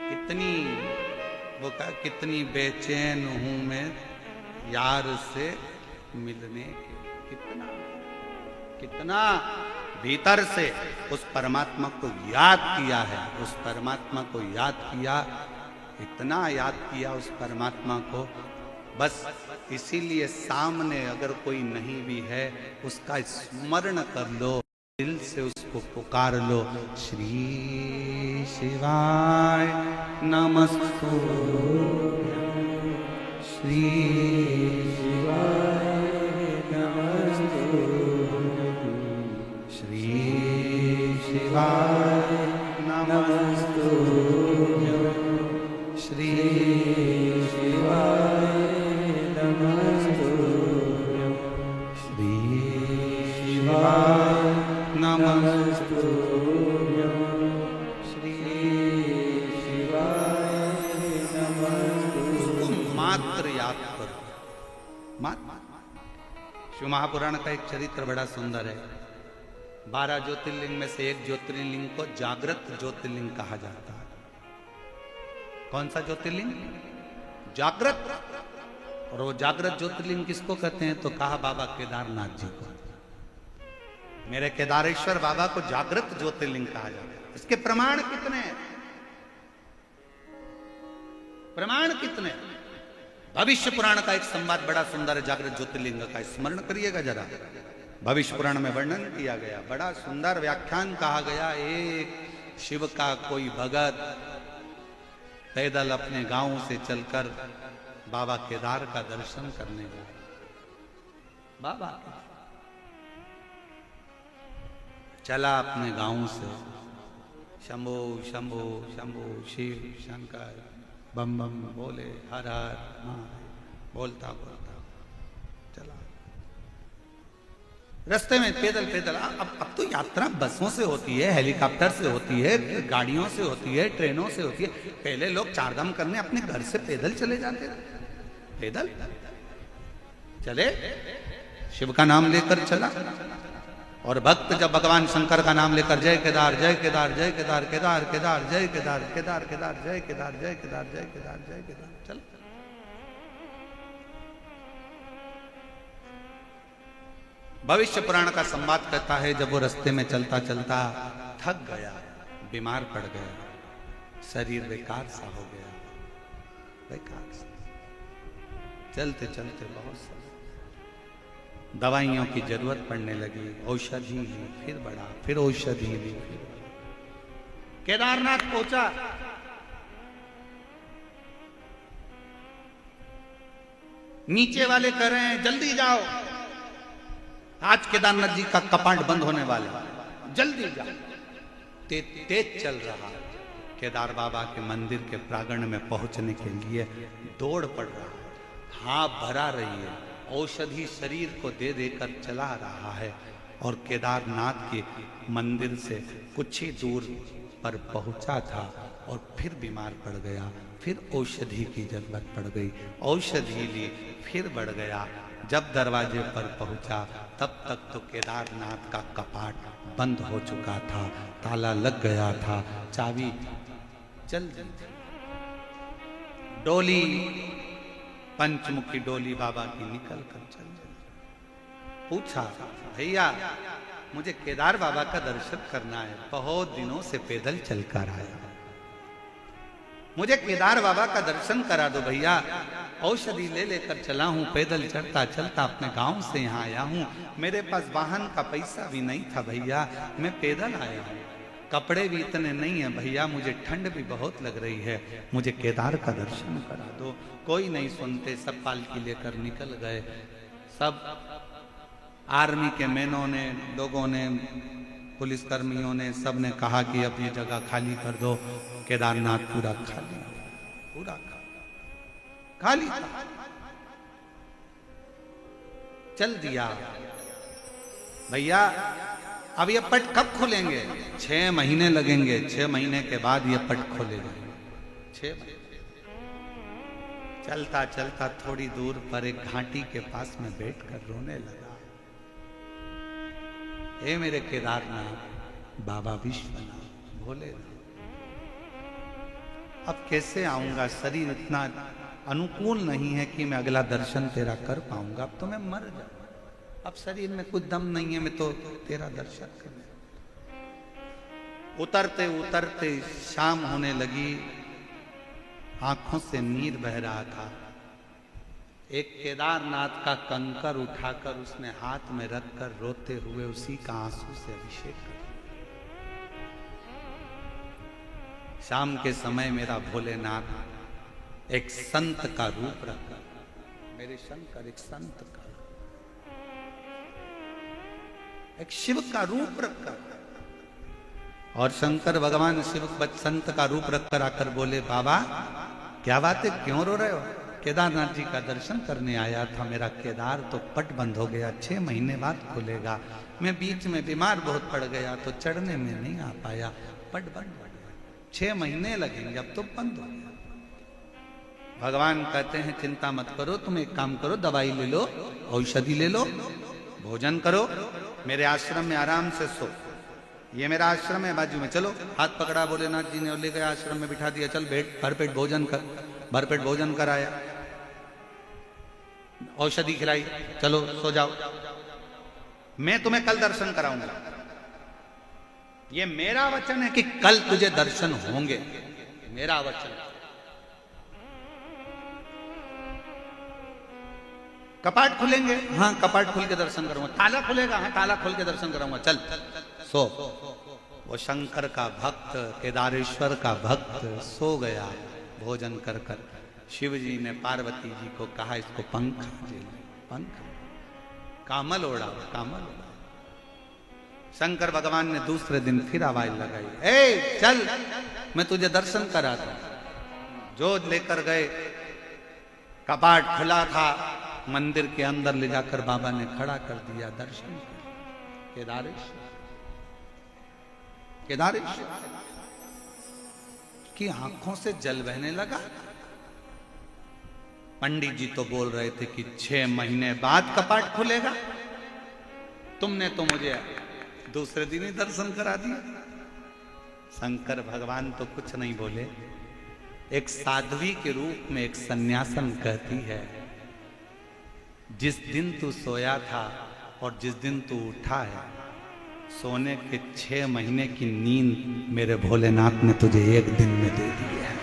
कितनी वो कहा, कितनी बेचैन हूं मैं यार से मिलने के। कितना कितना भीतर से उस परमात्मा को याद किया है, उस परमात्मा को याद किया, इतना याद किया उस परमात्मा को। बस इसीलिए सामने अगर कोई नहीं भी है उसका स्मरण कर लो, दिल से उसको पुकार लो। श्री शिवाय नमस्तु, श्री शिवाय नमस्तु, श्री शिवाय नमस्तु, श्री शिवाय नमस्तु, श्री शिवाय नमस्तु, श्री शिवाय नमस्तु। उसको मात्र याद करो, मात्र। शिव महापुराण का एक चरित्र बड़ा सुंदर है। 12 ज्योतिर्लिंग में से एक ज्योतिर्लिंग को जागृत ज्योतिर्लिंग कहा जाता है। कौन सा ज्योतिर्लिंग? जागृत। और वो जागृत ज्योतिर्लिंग किसको कहते हैं? तो कहा बाबा केदारनाथ जी को। मेरे केदारेश्वर बाबा को जागृत ज्योतिर्लिंग कहा जाता है। इसके प्रमाण कितने हैं? प्रमाण कितने? भविष्य पुराण का एक संवाद बड़ा सुंदर है जागृत ज्योतिर्लिंग का, स्मरण करिएगा जरा। भविष्य पुराण में वर्णन किया गया, बड़ा सुंदर व्याख्यान कहा गया। एक शिव का कोई भगत पैदल अपने गांव से चलकर बाबा केदार का दर्शन करने गया। बाबा चला अपने गांव से, शंभो शंभो शंभो शिव शंकर बम बम बोले, हर हर बोलता बोलता चला। रास्ते में पैदल पैदल, अब तो यात्रा बसों से होती है, हेलीकॉप्टर से होती है, गाड़ियों से होती है, ट्रेनों से होती है। पहले लोग चारधाम करने अपने घर से पैदल चले जाते थे। पैदल चले, शिव का नाम लेकर चला। और भक्त जब भगवान शंकर का नाम लेकर जय केदार जय केदार जय केदार केदार केदार जय केदार केदार केदार जय केदार जय केदार जय केदार जय केदार चल। भविष्य पुराण का संवाद कहता है जब वो रास्ते में चलता चलता थक गया, बीमार पड़ गया, शरीर बेकार सा हो गया, बेकार सा। चलते चलते बहुत सा दवाइयों की जरूरत पड़ने लगी। औषधि ली, फिर बढ़ा, फिर औषधि ली, फिर केदारनाथ पहुंचा। नीचे वाले कह रहे हैं जल्दी जाओ, आज केदारनाथ जी का कपाट बंद होने वाला, जल्दी जाओ। तेज चल रहा, केदार बाबा के मंदिर के प्रांगण में पहुंचने के लिए दौड़ पड़ रहा, हाँ भरा रही है, औषधि शरीर को दे देकर चला रहा है। और केदारनाथ के मंदिर से कुछ ही दूर पर पहुंचा था और फिर बीमार पड़ गया, फिर औषधि की जरूरत पड़ गई, औषधि ली, फिर बढ़ गया। जब दरवाजे पर पहुंचा तब तक तो केदारनाथ का कपाट बंद हो चुका था, ताला लग गया था, चाबी चल दी थी। डोली, पंचमुखी डोली बाबा की निकल कर चल गई। पूछा भैया मुझे केदार बाबा का दर्शन करना है, बहुत दिनों से पैदल चलकर आया, मुझे केदार बाबा का दर्शन करा दो भैया। औषधि ले लेकर चला हूं, पैदल चलता चलता अपने गांव से यहाँ आया हूं, मेरे पास वाहन का पैसा भी नहीं था भैया, मैं पैदल आया हूं, कपड़े भी इतने नहीं है भैया, मुझे ठंड भी बहुत लग रही है, मुझे केदार का दर्शन करा दो। कोई नहीं सुनते, सब पालकी लेकर निकल गए। सब आर्मी के मैनों ने, लोगों ने, पुलिसकर्मियों ने, सब ने कहा कि अब ये जगह खाली कर दो। केदारनाथ पूरा खाली, पूरा खाली था। चल दिया भैया। अब ये पट कब खुलेंगे? 6 महीने लगेंगे, 6 महीने के बाद ये पट खोलेगा। 6 महीने। चलता चलता थोड़ी दूर पर एक घाटी के पास में बैठकर रोने लगा, हे मेरे केदारनाथ बाबा विश्वनाथ भोलेनाथ, अब कैसे आऊंगा? शरीर इतना अनुकूल नहीं है कि मैं अगला दर्शन तेरा कर पाऊंगा, अब तो मैं मर जाऊंगा, अब शरीर में कुछ दम नहीं है, मैं तो तेरा दर्शन करने। उतरते उतरते शाम होने लगी, आंखों से नीर बह रहा था। एक केदारनाथ का कंकर उठाकर उसने हाथ में रखकर रोते हुए उसी का आंसू से अभिषेक कर। शाम के समय मेरा भोलेनाथ एक संत का रूप रखा, मेरे शंकर एक संत का, एक शिव का रूप रखा। और शंकर भगवान शिव संत का रूप रखकर आकर बोले, बाबा क्या बात है, क्यों रो रहे हो? केदारनाथ जी का दर्शन करने आया था, मेरा केदार तो पट बंद हो गया, 6 महीने बाद खुलेगा, मैं बीच में बीमार बहुत पड़ गया तो चढ़ने में नहीं आ पाया, पट बंद हो गया, 6 महीने लगेंगे, अब तो बंद हो गया। भगवान कहते हैं चिंता मत करो, तुम एक काम करो, दवाई ले लो, औषधि ले लो, भोजन करो, मेरे आश्रम में आराम से सो। ये मेरा आश्रम है बाजू में, चलो। हाथ पकड़ा भोलेनाथ जी ने और ले गए आश्रम में बिठा दिया। चल बैठ, भरपेट भोजन कर। भरपेट भोजन कराया, औषधि खिलाई, चलो सो जाओ, मैं तुम्हें कल दर्शन कराऊंगा। ये मेरा वचन है कि कल तुझे दर्शन होंगे, मेरा वचन। कपाट खुलेंगे, हाँ कपाट खुल के दर्शन करूंगा। ताला खुलेगा, हाँ ताला खोल के दर्शन करूंगा। चल सो। वो शंकर का भक्त, केदारेश्वर का भक्त सो गया भोजन कर कर। शिव जी ने पार्वती जी को कहा इसको पंख दे, पंख, कामल ओढ़ा, कामल ओढ़ा। शंकर भगवान ने दूसरे दिन फिर आवाज लगाई, ए चल मैं तुझे दर्शन कराता। जो लेकर गए, कपाट खुला था, मंदिर के अंदर ले जाकर बाबा ने खड़ा कर दिया। दर्शन केदारेश्वर, केदारेश्वर की आंखों से जल बहने लगा। पंडित जी तो बोल रहे थे कि 6 महीने बाद कपाट खुलेगा, तुमने तो मुझे दूसरे दिन ही दर्शन करा दिया। शंकर भगवान तो कुछ नहीं बोले। एक साध्वी के रूप में एक सन्यासन कहती है, जिस दिन तू सोया था और जिस दिन तू उठा है, सोने के 6 महीने की नींद मेरे भोलेनाथ ने तुझे एक दिन में दे दी है।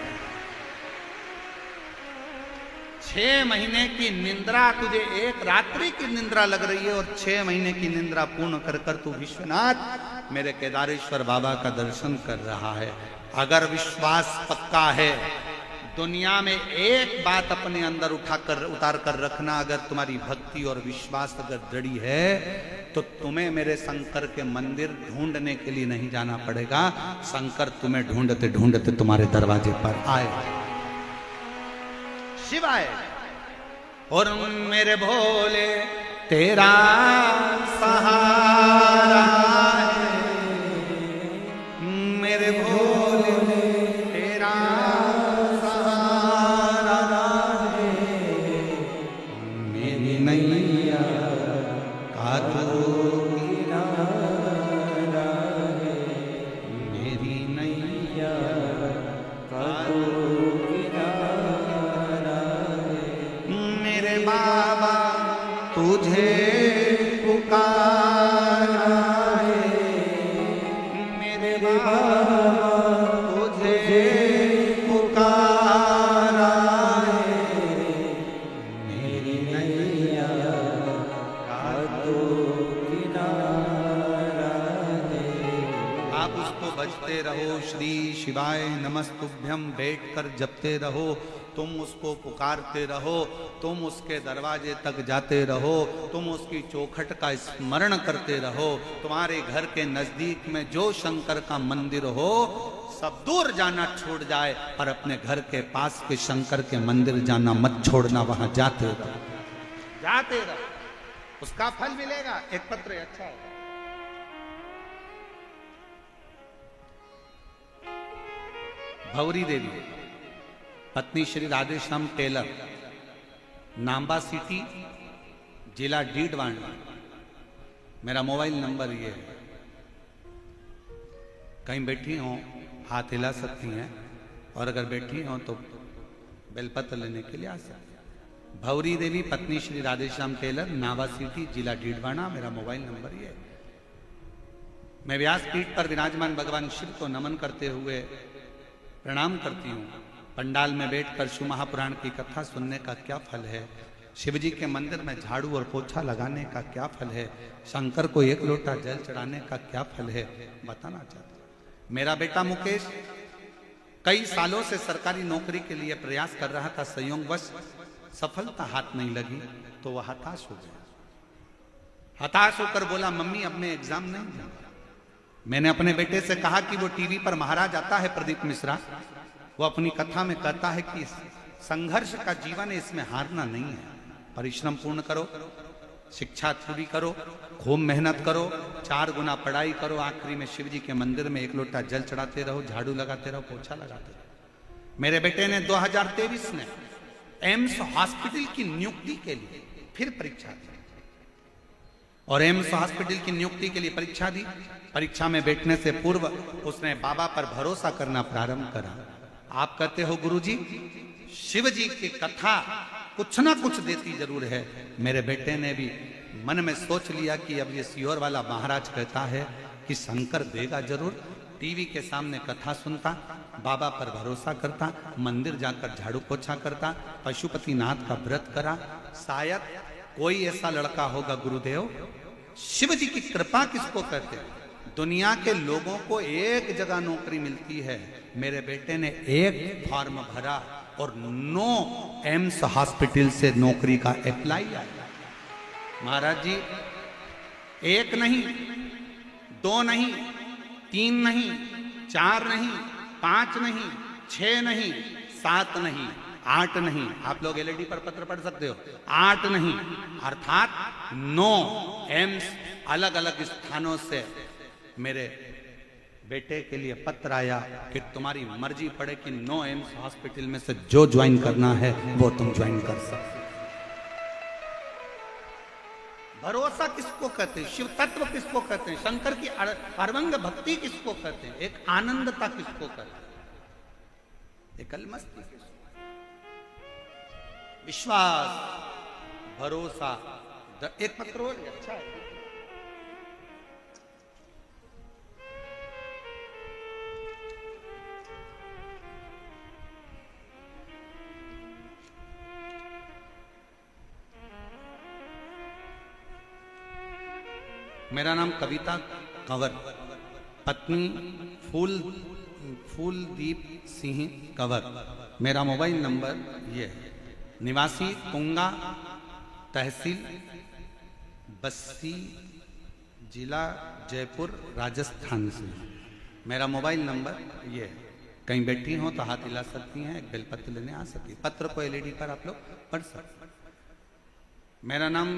6 महीने की निंद्रा तुझे एक रात्रि की निंद्रा लग रही है, और 6 महीने की निंद्रा पूर्ण कर कर तू विश्वनाथ मेरे केदारेश्वर बाबा का दर्शन कर रहा है। अगर विश्वास पक्का है, दुनिया में एक बात अपने अंदर उतार कर रखना, अगर तुम्हारी भक्ति और विश्वास अगर दृढ़ है तो तुम्हें मेरे शंकर के मंदिर ढूंढने के लिए नहीं जाना पड़ेगा। शंकर तुम्हें ढूंढते ढूंढते तुम्हारे दरवाजे पर आए, शिव आए। और मेरे भोले तेरा सहारा है, मेरे भोले तेरा सहारा है, मेरी नैया का तू किनारा है, मेरी नैया का तू किनारा है। मेरे बाबा तुझे पुकारा है, मेरे बाबा तुझे पुकारा है, मेरी नैया का तो किनारा है। आप उसको बजते रहो, श्री शिवाय नमस्तुभ्यम बैठकर जपते रहो, तुम उसको पुकारते रहो, तुम उसके दरवाजे तक जाते रहो, तुम उसकी चौखट का स्मरण करते रहो। तुम्हारे घर के नजदीक में जो शंकर का मंदिर हो, सब दूर जाना छोड़ जाए, पर अपने घर के पास के शंकर के मंदिर जाना मत छोड़ना, वहां जाते रहो, जाते रहो, उसका फल मिलेगा। एक पत्र अच्छा होगा। भौरी देवी पत्नी श्री राधेश्याम टेलर, नाम्बा सिटी, जिला डीडवाना। मेरा मोबाइल नंबर ये है, कहीं बैठी हो हाथ हिला सकती हैं, और अगर बैठी हो तो बेलपत्र लेने के लिए आ सकती हैं। भौरी देवी पत्नी श्री राधेश्याम टेलर, नाम्बा सिटी, जिला डीडवाना। मेरा मोबाइल नंबर ये है। मैं व्यासपीठ पर विराजमान भगवान शिव को नमन करते हुए प्रणाम करती हूँ। पंडाल में बैठकर शिव महापुराण की कथा सुनने का क्या फल है, शिव जी के मंदिर में झाड़ू और पोछा लगाने का क्या फल है, शंकर को 1 लोटा जल चढ़ाने का क्या फल है, बताना चाहता हूं। मेरा बेटा मुकेश कई सालों से सरकारी नौकरी के लिए प्रयास कर रहा था, संयोगवश सफलता हाथ नहीं लगी तो वह हताश हो गया। हताश होकर बोला, मम्मी अब मैं एग्जाम नहीं दूंगा। मैंने अपने बेटे से कहा कि वो टीवी पर महाराज आता है प्रदीप मिश्रा, वो अपनी कथा में कहता है कि संघर्ष का जीवन है, इसमें हारना नहीं है, परिश्रम पूर्ण करो, शिक्षा पूरी करो, खूब मेहनत करो, 4 गुना पढ़ाई करो, आखिरी में शिव जी के मंदिर में 1 लोटा जल चढ़ाते रहो, झाड़ू लगाते रहो, पोछा लगाते रहो। मेरे बेटे ने 2023 में एम्स हॉस्पिटल की नियुक्ति के लिए फिर परीक्षा दी। और एम्स हॉस्पिटल की नियुक्ति के लिए परीक्षा दी। परीक्षा में बैठने से पूर्व उसने बाबा पर भरोसा करना प्रारंभ करा। आप कहते हो गुरुजी शिव जी की कथा कुछ ना कुछ देती जरूर है। मेरे बेटे ने भी मन में सोच लिया कि अब ये सीहोर वाला महाराज कहता है कि शंकर देगा जरूर। टीवी के सामने कथा सुनता, बाबा पर भरोसा करता, मंदिर जाकर झाड़ू पोछा करता, पशुपतिनाथ का व्रत करा। शायद कोई ऐसा लड़का होगा गुरुदेव। शिव जी की कृपा किसको कहते हैं? दुनिया के लोगों को एक जगह नौकरी मिलती है, मेरे बेटे ने एक फॉर्म भरा और 9 एम्स हॉस्पिटल से नौकरी का अप्लाई आया। महाराज जी 1 नहीं, 2 नहीं, 3 नहीं, 4 नहीं, 5 नहीं, 6 नहीं, 7 नहीं, 8 नहीं। आप लोग एलईडी पर पत्र पढ़ सकते हो। 8 नहीं अर्थात 9 एम्स अलग अलग स्थानों से मेरे बेटे के लिए पत्र आया कि तुम्हारी मर्जी पड़े कि 9 एम्स हॉस्पिटल में से जो ज्वाइन करना है वो तुम ज्वाइन कर सकते। भरोसा किसको कहते हैं? शिव तत्व किसको कहते हैं? शंकर की अर्वंग भक्ति किसको कहते हैं? एक आनंदता किसको कहते हैं? एक अलमस्ती किसको? विश्वास, भरोसा। एक पत्र हो गया, अच्छा है। मेरा नाम कविता कंवर, पत्नी फूलदीप सिंह कंवर। मेरा मोबाइल नंबर ये है। निवासी तुंगा, तहसील बस्सी, जिला जयपुर, राजस्थान से। मेरा मोबाइल नंबर ये है। कहीं बैठी हो तो हाथ हिला सकती हैं, एक बेलपत्र लेने आ सकती है। पत्र को एलईडी पर आप लोग पढ़ सकते। मेरा नाम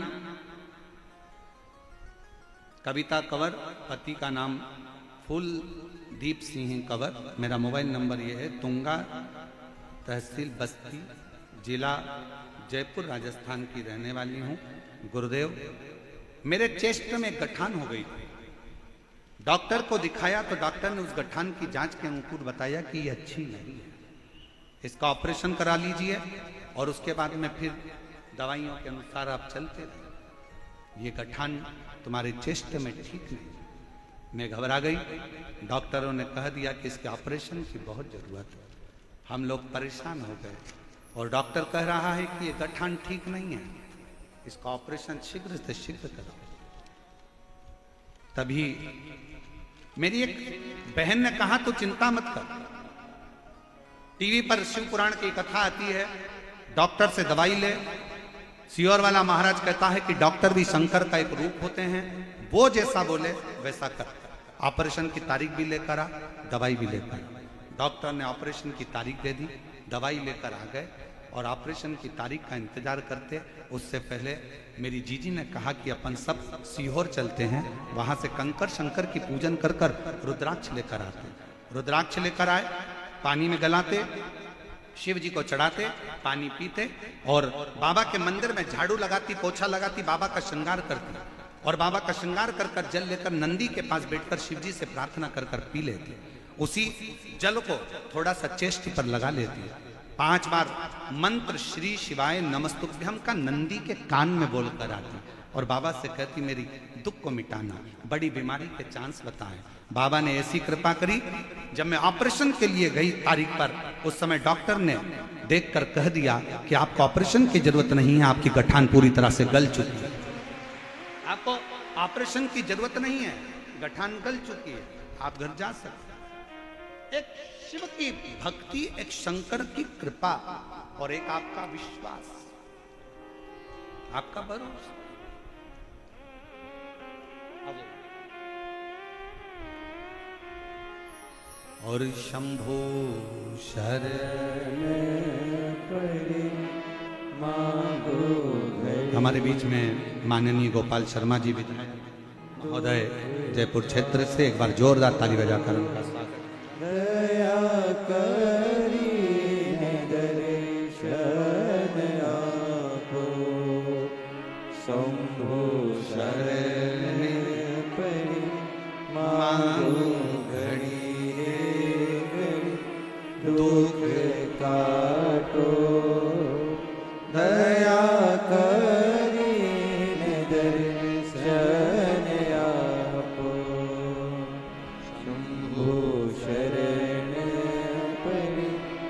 कविता कंवर, पति का नाम फूलदीप सिंह कंवर। मेरा मोबाइल नंबर ये है। तुंगा, तहसील बस्ती, जिला जयपुर, राजस्थान की रहने वाली हूँ। गुरुदेव मेरे चेस्ट में गठान हो गई। डॉक्टर को दिखाया तो डॉक्टर ने उस गठान की जांच के अनुकूल बताया कि ये अच्छी नहीं है, इसका ऑपरेशन करा लीजिए और उसके बाद में फिर दवाइयों के अनुसार आप चलते रहे। ये गठान तुम्हारे चेस्ट में ठीक नहीं। मैं घबरा गई। डॉक्टरों ने कह दिया कि इसके ऑपरेशन की बहुत जरूरत है। हम लोग परेशान हो गए और डॉक्टर कह रहा है कि ये गठान ठीक नहीं है, इसका ऑपरेशन शीघ्र से शीघ्र करो। तभी मेरी एक बहन ने कहा तो चिंता मत कर, टीवी पर शिव पुराण की कथा आती है, डॉक्टर से दवाई ले। सीहोर वाला महाराज कहता है कि डॉक्टर भी शंकर का एक रूप होते हैं, वो जैसा बोले वैसा कर। ऑपरेशन की तारीख भी लेकर आ, दवाई भी लेकर आ। डॉक्टर ने ऑपरेशन की तारीख दे दी, दवाई लेकर आ गए और ऑपरेशन की तारीख का इंतजार करते। उससे पहले मेरी जीजी ने कहा कि अपन सब सीहोर चलते हैं, वहां से कंकर शंकर की पूजन कर कर रुद्राक्ष लेकर आते। रुद्राक्ष लेकर आए, पानी में गलाते, शिव जी को चढ़ाते, पानी पीते और बाबा के मंदिर में झाड़ू लगाती, पोछा लगाती, बाबा का श्रृंगार करती और बाबा का श्रृंगार कर कर जल लेकर नंदी के पास बैठकर शिव जी से प्रार्थना कर कर पी लेती। उसी जल को थोड़ा सा चेस्ट पर लगा लेती है। 5 बार मंत्र श्री शिवाय नमस्तुभ्यम का नंदी के कान में बोलकर आती और बाबा से कहती मेरी दुख को मिटाना, बड़ी बीमारी के चांस बताएं। बाबा ने ऐसी कृपा करी, जब मैं ऑपरेशन के लिए गई तारीख पर, उस समय डॉक्टर ने देखकर कह दिया कि आपको ऑपरेशन की जरूरत नहीं है, आपकी गठान पूरी तरह से गल चुकी है, आपको ऑपरेशन की जरूरत नहीं है, गठान गल चुकी है, आप घर जा सकते। एक शिव की भक्ति, एक शंकर की कृपा और एक आपका विश्वास, आपका भरोसा। और शंभो शरण पड़े मांगो। हमारे बीच में माननीय गोपाल शर्मा जी विधायक महोदय जयपुर क्षेत्र से, एक बार जोरदार ताली बजाकर उनका स्वागत। दया करी दर्शन आपो शंभो शरण परि मांगो घड़ी रे घड़ी दुख काटो दया करीने दर्शन आपो शंभो शरण परि।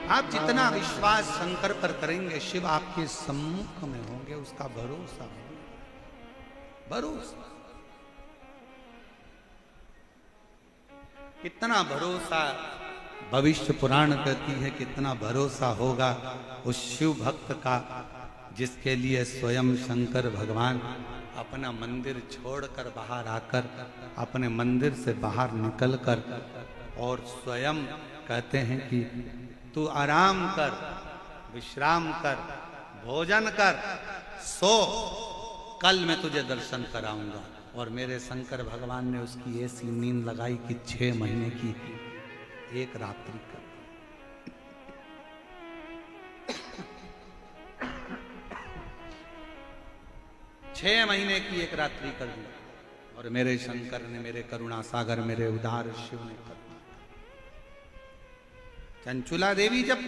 आप जितना विश्वास शंकर पर करेंगे शिव आपके सम्मुख में होंगे, उसका भरोसा भरोसा कितना भरोसा भविष्य पुराण कहती है, कितना भरोसा होगा उस शिव भक्त का जिसके लिए स्वयं शंकर भगवान अपना मंदिर छोड़कर बाहर आकर अपने मंदिर से बाहर निकलकर और स्वयं कहते हैं कि तू आराम कर, विश्राम कर, भोजन कर, सो, कल मैं तुझे दर्शन कराऊंगा। और मेरे शंकर भगवान ने उसकी ऐसी नींद लगाई कि 6 महीने की एक रात्रि कर। 6 महीने की एक रात्रि कर दी और मेरे शंकर ने, मेरे करुणा सागर, मेरे उदार शिव ने कर। चंचुला देवी जब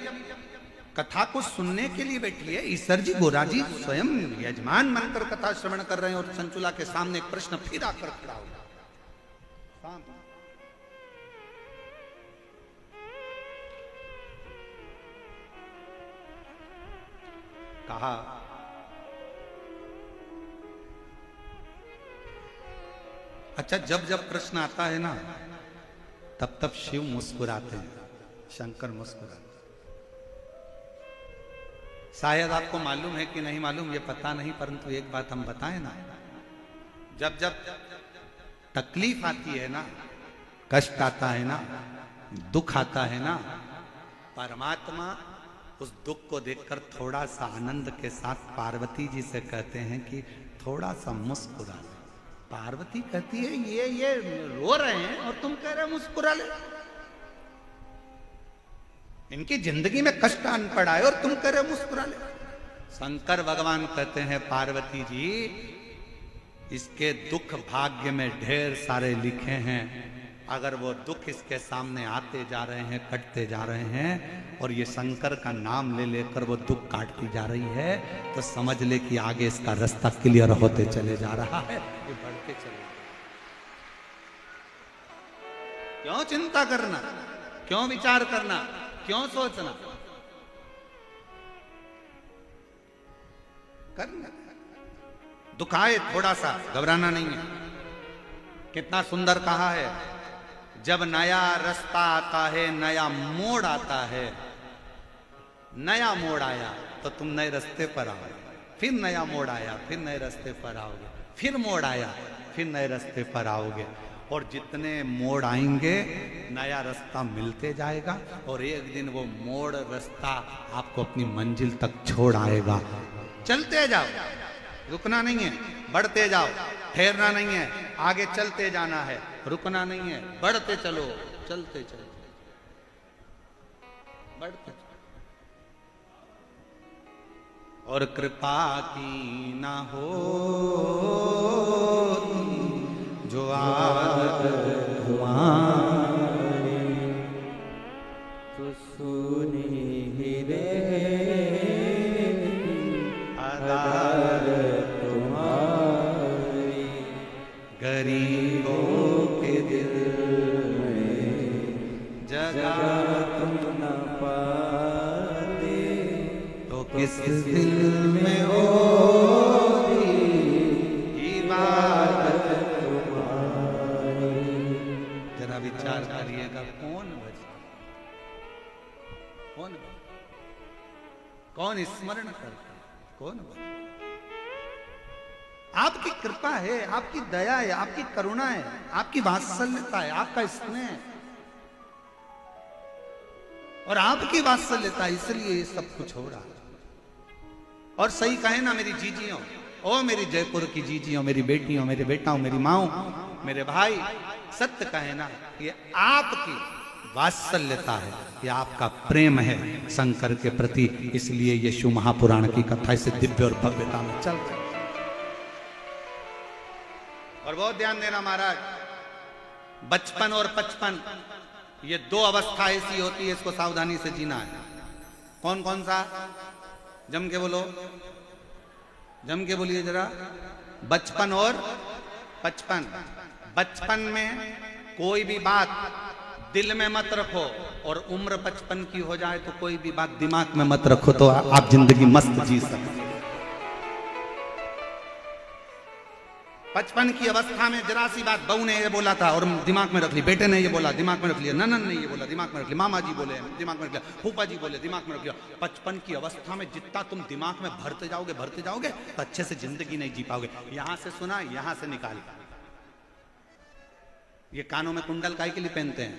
कथा को सुनने के लिए बैठी है, ईश्वर जी गोरा जी स्वयं यजमान बनकर कथा श्रवण कर रहे हैं और चंचुला के सामने एक प्रश्न फिर आकर खड़ा हो गया। कहा अच्छा, जब जब प्रश्न आता है ना तब तब शिव मुस्कुराते हैं, शंकर मुस्कुराते। शायद आपको मालूम है कि नहीं मालूम, ये पता नहीं, परंतु एक बात हम बताएं ना, जब जब तकलीफ आती है ना, कष्ट आता है ना, दुख आता है ना, परमात्मा उस दुख को देखकर थोड़ा सा आनंद के साथ पार्वती जी से कहते हैं कि थोड़ा सा मुस्कुरा ले। पार्वती कहती है ये रो रहे हैं और तुम कह रहे हो मुस्कुरा ले। इनकी जिंदगी में कष्ट आन पड़ा है और तुम कह रहे हो मुस्कुरा ले। शंकर भगवान कहते हैं पार्वती जी, इसके दुख भाग्य में ढेर सारे लिखे हैं, अगर वो दुख इसके सामने आते जा रहे हैं, कटते जा रहे हैं और ये शंकर का नाम ले लेकर वो दुख काटती जा रही है, तो समझ ले कि आगे इसका रास्ता क्लियर होते चले जा रहा है, ये बढ़ते चले। क्यों चिंता करना, क्यों विचार करना, क्यों सोचना, करना। दुख आए थोड़ा सा घबराना नहीं है। कितना सुंदर कहा है, जब नया रास्ता आता है, नया मोड़ आता है, नया मोड़ आया तो तुम नए रास्ते पर आओगे, फिर नया मोड़ आया, फिर नए रास्ते पर आओगे, फिर मोड़ आया, फिर नए रास्ते पर आओगे, और जितने मोड़ आएंगे नया रास्ता मिलते जाएगा और एक दिन वो मोड़ रास्ता आपको अपनी मंजिल तक छोड़ आएगा। चलते जाओ, रुकना नहीं है, बढ़ते जाओ, ठहरना नहीं है, आगे चलते जाना है, रुकना नहीं है, बढ़ते चलो, चलते चलो, बढ़ते चलो। और कृपा की ना हो जो आदत तुम्हारी, तो सुनी ही रे आदत तुम्हारी, गरीबों के दिल में जगह तुम न पाते, तो किस दिल में होगी इबादत तुम्हारी। जरा विचार करिएगा, कौन भजता, कौन स्मरण करता, कौन भजता? आपकी कृपा है, आपकी दया है, आपकी करुणा है, आपकी वात्सल्यता है, आपका स्नेह है और आपकी वात्सल्यता, इसलिए ये सब कुछ हो रहा है। और सही कहे ना मेरी जीजियों, ओ मेरी जयपुर की जीजियों, मेरी बेटियों, मेरे बेटाओं, मेरी माओ, मेरे भाई, सत्य कहे ना, ये आपकी वात्सल्यता है, ये आपका प्रेम है शंकर के प्रति, इसलिए ये शिव महापुराण की कथा इसे दिव्य और भव्यता में चल रही है। और बहुत ध्यान देना महाराज, बचपन और पचपन ये दो अवस्था ऐसी होती है, इसको सावधानी से जीना है। कौन कौन सा? जम के बोलो, जम के बोलिए जरा। बचपन और पचपन। बचपन में कोई भी बात दिल में मत रखो, और उम्र 55 की हो जाए तो कोई भी बात दिमाग में मत रखो, तो आप जिंदगी मस्त जी सकते। 55 की अवस्था में जरा सी बात बहू ने ये बोला था और दिमाग में रख ली, बेटे ने ये बोला दिमाग में रख लिया, ननन ने ये बोला दिमाग में रख लिया, मामा जी बोले दिमाग में रख लिया, फूफा जी बोले दिमाग में रख लिया। 55 की अवस्था में जितना तुम दिमाग में भरते जाओगे तो अच्छे से जिंदगी नहीं जी पाओगे। यहां से सुना, यहां से निकाल। ये कानों में कुंडल काहे के लिए पहनते हैं?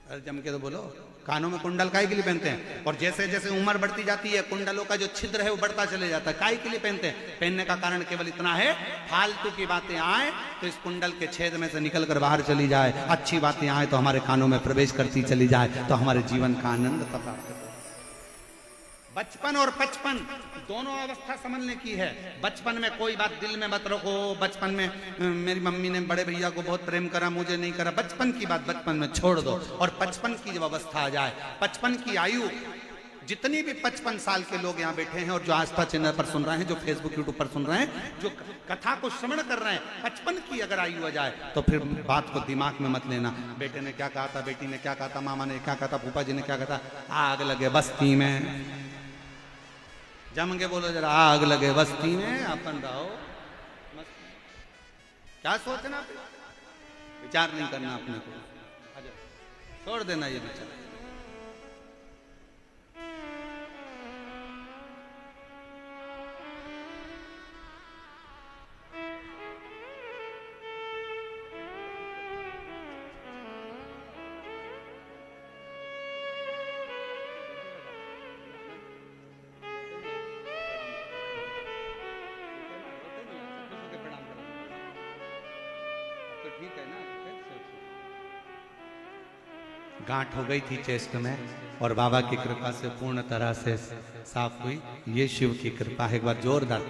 अरे जम के तो बोलो, कानों में कुंडल काहे के लिए पहनते हैं? और जैसे जैसे उम्र बढ़ती जाती है कुंडलों का जो छिद्र है वो बढ़ता चले जाता है। काहे के लिए पहनते हैं? पहनने का कारण केवल इतना है, फालतू की बातें आए तो इस कुंडल के छेद में से निकल कर बाहर चली जाए, अच्छी बातें आए तो हमारे कानों में प्रवेश करती चली जाए, तो हमारे जीवन का आनंद पता। बचपन और 55 दोनों अवस्था समझने की है। बचपन में कोई बात दिल में मत रखो। बचपन में मेरी मम्मी ने बड़े भैया को बहुत प्रेम करा, मुझे नहीं करा, बचपन की बात बचपन में छोड़ दो। और 55 की जब अवस्था आ जाए, 55 की आयु, जितनी भी 55 साल के लोग यहाँ बैठे हैं और जो आस्था चैनल पर सुन रहे हैं, जो फेसबुक यूट्यूब पर सुन रहे हैं, जो कथा को श्रवण कर रहे हैं, 55 की अगर आयु आ जाए तो फिर बात को दिमाग में मत लेना। बेटे ने क्या कहा था, बेटी ने क्या कहा था, मामा ने क्या कहा था, फूफा जी ने क्या कहा था। आग लगे बस्ती में, जम के बोलो जरा, आग लगे बस्ती में, अपन रहो क्या सोचना, विचार नहीं करना अपने को, छोड़ देना ये विचार। गांठ हो गई थी चेस्ट में और बाबा की कृपा से पूर्ण तरह से साफ हुई। ये शिव की कृपा है। एक बार जोरदार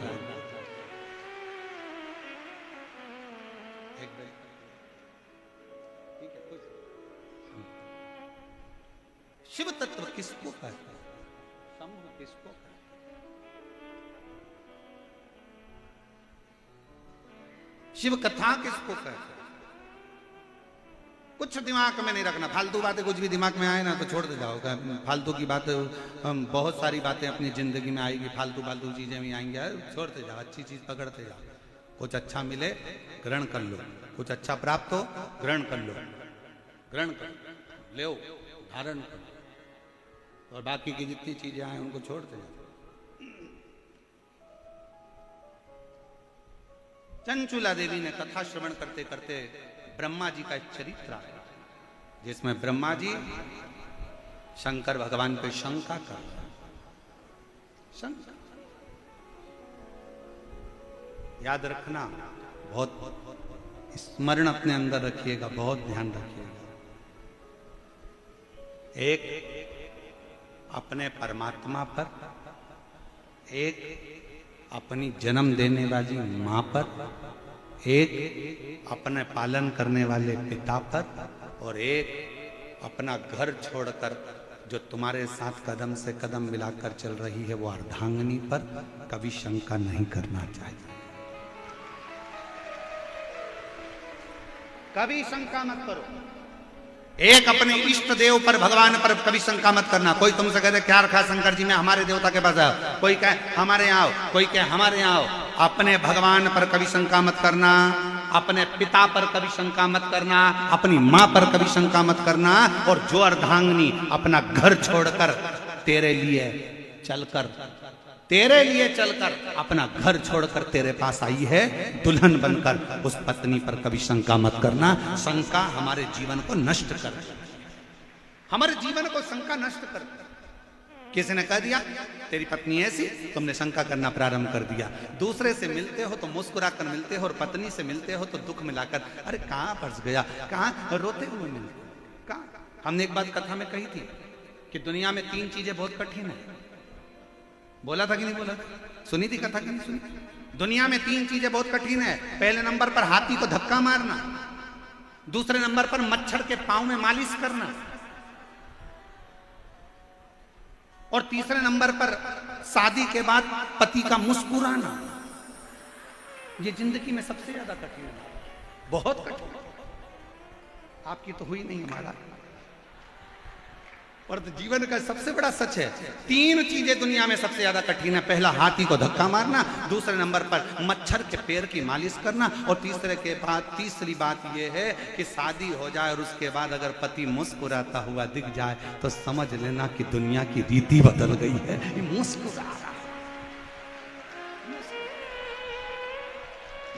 शिव तत्व किसको कहते हैं? शंभु किसको कहते हैं? शिव कथा किसको कहते हैं? कुछ दिमाग में नहीं रखना, फालतू बातें कुछ भी दिमाग में आए ना तो छोड़ते जाओ। फालतू की बातें, बहुत सारी बातें अपनी जिंदगी में आएगी, फालतू फालतू चीजें भी आएंगी, छोड़ते जाओ, अच्छी चीज पकड़ते जाओ। कुछ अच्छा मिले ग्रहण कर लो, कुछ अच्छा प्राप्त हो ग्रहण कर लो, ग्रहण कर लो, धारण करो, और बाकी की जितनी चीजें आए उनको छोड़ते जाओ। चंचुला देवी ने कथा श्रवण करते करते ब्रह्मा जी का एक चरित्र है जिसमें ब्रह्मा जी शंकर भगवान पे शंका कर रहे हैं। शंका याद रखना, बहुत स्मरण अपने अंदर रखिएगा, बहुत ध्यान रखिएगा। एक अपने परमात्मा पर, एक अपनी जन्म देने वाली मां पर, एक अपने पालन करने वाले पिता पर, और एक अपना घर छोड़कर जो तुम्हारे साथ कदम से कदम मिलाकर चल रही है वो अर्धांगिनी पर कभी शंका नहीं करना चाहिए। कभी शंका मत करो। एक अपने इष्ट देव पर, भगवान पर कभी शंका मत करना। कोई तुमसे कहते क्या रखा शंकर जी में, हमारे देवता के पास आओ, कोई कहे हमारे यहाँ आओ, कोई कहे हमारे यहाँ आओ। अपने भगवान पर कभी शंका मत करना, अपने पिता पर कभी शंका मत करना, अपनी माँ पर कभी शंका मत करना। और जो अर्धांगिनी अपना घर छोड़कर तेरे लिए चलकर, तेरे लिए चलकर, अपना घर छोड़कर तेरे पास आई है दुल्हन बनकर, उस पत्नी पर कभी शंका मत करना। शंका हमारे जीवन को नष्ट कर, हमारे जीवन को शंका नष्ट कर। किसी ने कह दिया तेरी पत्नी ऐसी, तुमने शंका करना प्रारंभ कर दिया। दूसरे से मिलते हो तो मुस्कुराकर मिलते हो, और पत्नी से मिलते हो तो दुख मिलाकर, अरे कहाँ फंस गया, कहाँ रोते हुए मिलते, कहाँ। हमने एक बात कथा में कही थी कि दुनिया में 3 चीजें बहुत कठिन है। बोला था कि नहीं बोला था? सुनी थी कथा कि नहीं सुनी? दुनिया में 3 चीजें बहुत कठिन है। पहले नंबर पर हाथी को धक्का मारना, दूसरे नंबर पर मच्छर के पांव में मालिश करना, और तीसरे नंबर पर शादी के बाद पति का मुस्कुराना। ये जिंदगी में सबसे ज्यादा कठिन है, बहुत कठिन। आपकी तो हुई नहीं हमारा, और तो जीवन का सबसे बड़ा सच है। 3 चीजें दुनिया में सबसे ज्यादा कठिन है। पहला हाथी को धक्का मारना, दूसरे नंबर पर मच्छर के पैर की मालिश करना, और तीसरी बात यह है कि शादी हो जाए और उसके बाद अगर पति मुस्कुराता हुआ दिख जाए तो समझ लेना कि दुनिया की रीति बदल गई है। ये मुस्कुरा रहा है,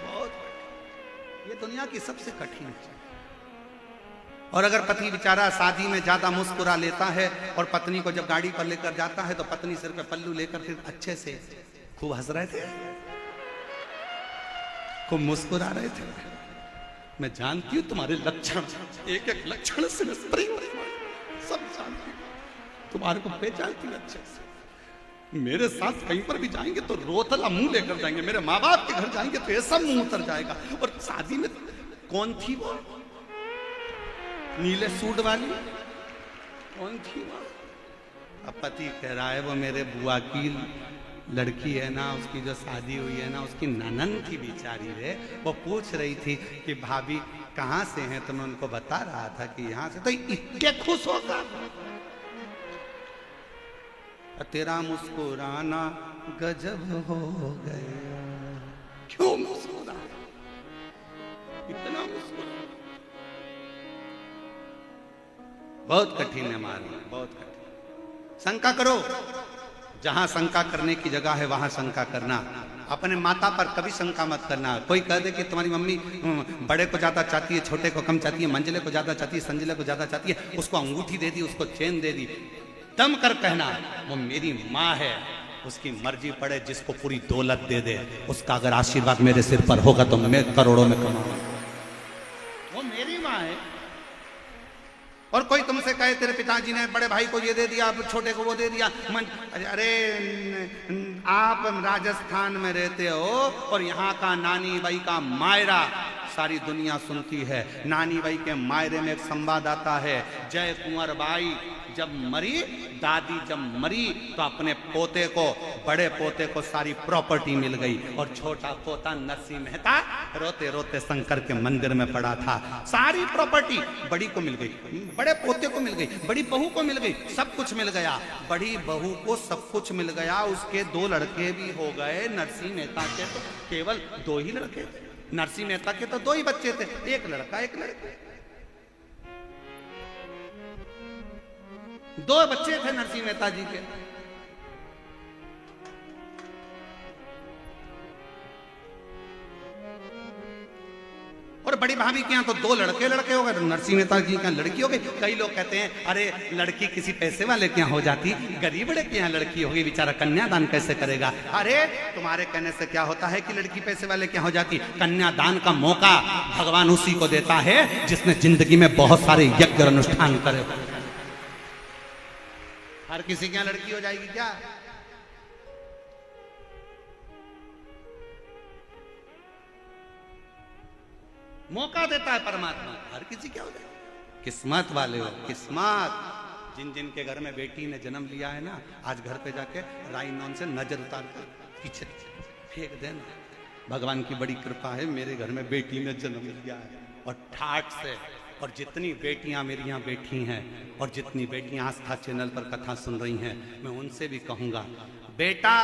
बहुत, ये दुनिया की सबसे कठिन चीज। और अगर पति बेचारा शादी में ज्यादा मुस्कुरा लेता है और पत्नी को जब गाड़ी पर लेकर जाता है तो पत्नी सिर पे पल्लू लेकर फिर अच्छे से खूब हंस रहे थे, खूब मुस्कुरा रहे थे। मैं जानती हूं तुम्हारे लक्षण, एक एक लक्षण से सब जानती हूं, तुम्हारे को पहचानती हूं अच्छे से। मेरे साथ कहीं पर भी जाएंगे तो रोतला मुंह लेकर जाएंगे, मेरे माँ बाप के घर जाएंगे तो ऐसा मुंह उतर जाएगा। और शादी में कौन थी वो नीले सूट वाली, कौन थी वो? अब पति कह रहा है वो मेरे बुआ की लड़की है ना, उसकी जो शादी हुई है ना, उसकी ननन थी बेचारी रे। वो पूछ रही थी कि भाभी कहाँ से हैं, तो मैं उनको बता रहा था कि यहाँ से। तो इतने खुश होगा, तेरा मुस्कुराना गजब हो गया। क्यों मुस्कुरा, इतना मुस्कुरा, बहुत कठिन है हमारी, बहुत कठिन। शंका करो, जहां शंका करने की जगह है वहां शंका करना। अपने माता पर कभी शंका मत करना। कोई कह दे कि तुम्हारी मम्मी बड़े को ज्यादा चाहती है, छोटे को कम चाहती है, मंजिले को ज्यादा चाहती है, संजिले को ज्यादा चाहती है, उसको अंगूठी दे दी, उसको चेन दे दी, दम कर कहना वो मेरी माँ है, उसकी मर्जी पड़े, जिसको पूरी दौलत दे दे, उसका अगर आशीर्वाद मेरे सिर पर होगा तो मैं करोड़ों में कमाऊंगा, वो मेरी माँ है। और कोई तुमसे कहे तेरे पिताजी ने बड़े भाई को ये दे दिया, छोटे को वो दे दिया, अरे आप राजस्थान में रहते हो और यहाँ का नानी बाई का मायरा सारी दुनिया सुनती है। नानी बाई के मायरे में एक संवाद आता है, जय कुंवर बाई जब मरी, दादी जब मरी तो अपने पोते को, बड़े पोते को सारी प्रॉपर्टी मिल गई, और छोटा पोता नरसिंह मेहता रोते रोते शंकर के मंदिर में पड़ा था। सारी प्रॉपर्टी बड़ी को मिल गई, बड़े पोते को मिल गई, बड़ी बहू को मिल गई, सब कुछ मिल गया। बड़ी बहू को सब कुछ मिल गया, उसके 2 लड़के भी हो गए। नरसिंह मेहता के तो केवल 2 ही लड़के थे, नरसिंह मेहता के तो 2 ही बच्चे थे, एक लड़का एक लड़की। 2 बच्चे थे नरसिंह मेहता जी के। और बड़ी भाभी के यहाँ तो 2 लड़के हो गए, तो नरसिंह मेहता जी के यहाँ लड़की हो गई। कई लोग कहते हैं अरे लड़की किसी पैसे वाले के यहाँ हो जाती, गरीबड़े के यहाँ लड़की होगी, बेचारा कन्यादान कैसे करेगा। अरे तुम्हारे कहने से क्या होता है कि लड़की पैसे वाले के यहाँ हो जाती। कन्यादान का मौका भगवान उसी को देता है जिसने जिंदगी में बहुत सारे यज्ञ अनुष्ठान करे। हर किसी के यहाँ लड़की हो जाएगी क्या? मौका देता है परमात्मा, हर किसी क्या हो जाए। किस्मत वाले हो, किस्मत। जिन जिन के घर में बेटी ने जन्म लिया है ना, आज घर पे जाके राई नॉन से नजर उतार कर पीछे फेंक देना। भगवान की बड़ी कृपा है, मेरे घर में बेटी ने जन्म लिया है, और ठाठ से। और जितनी बेटियां मेरी यहाँ बैठी हैं और जितनी बेटियां आस्था चैनल पर कथा सुन रही हैं, मैं उनसे भी कहूँगा, बेटा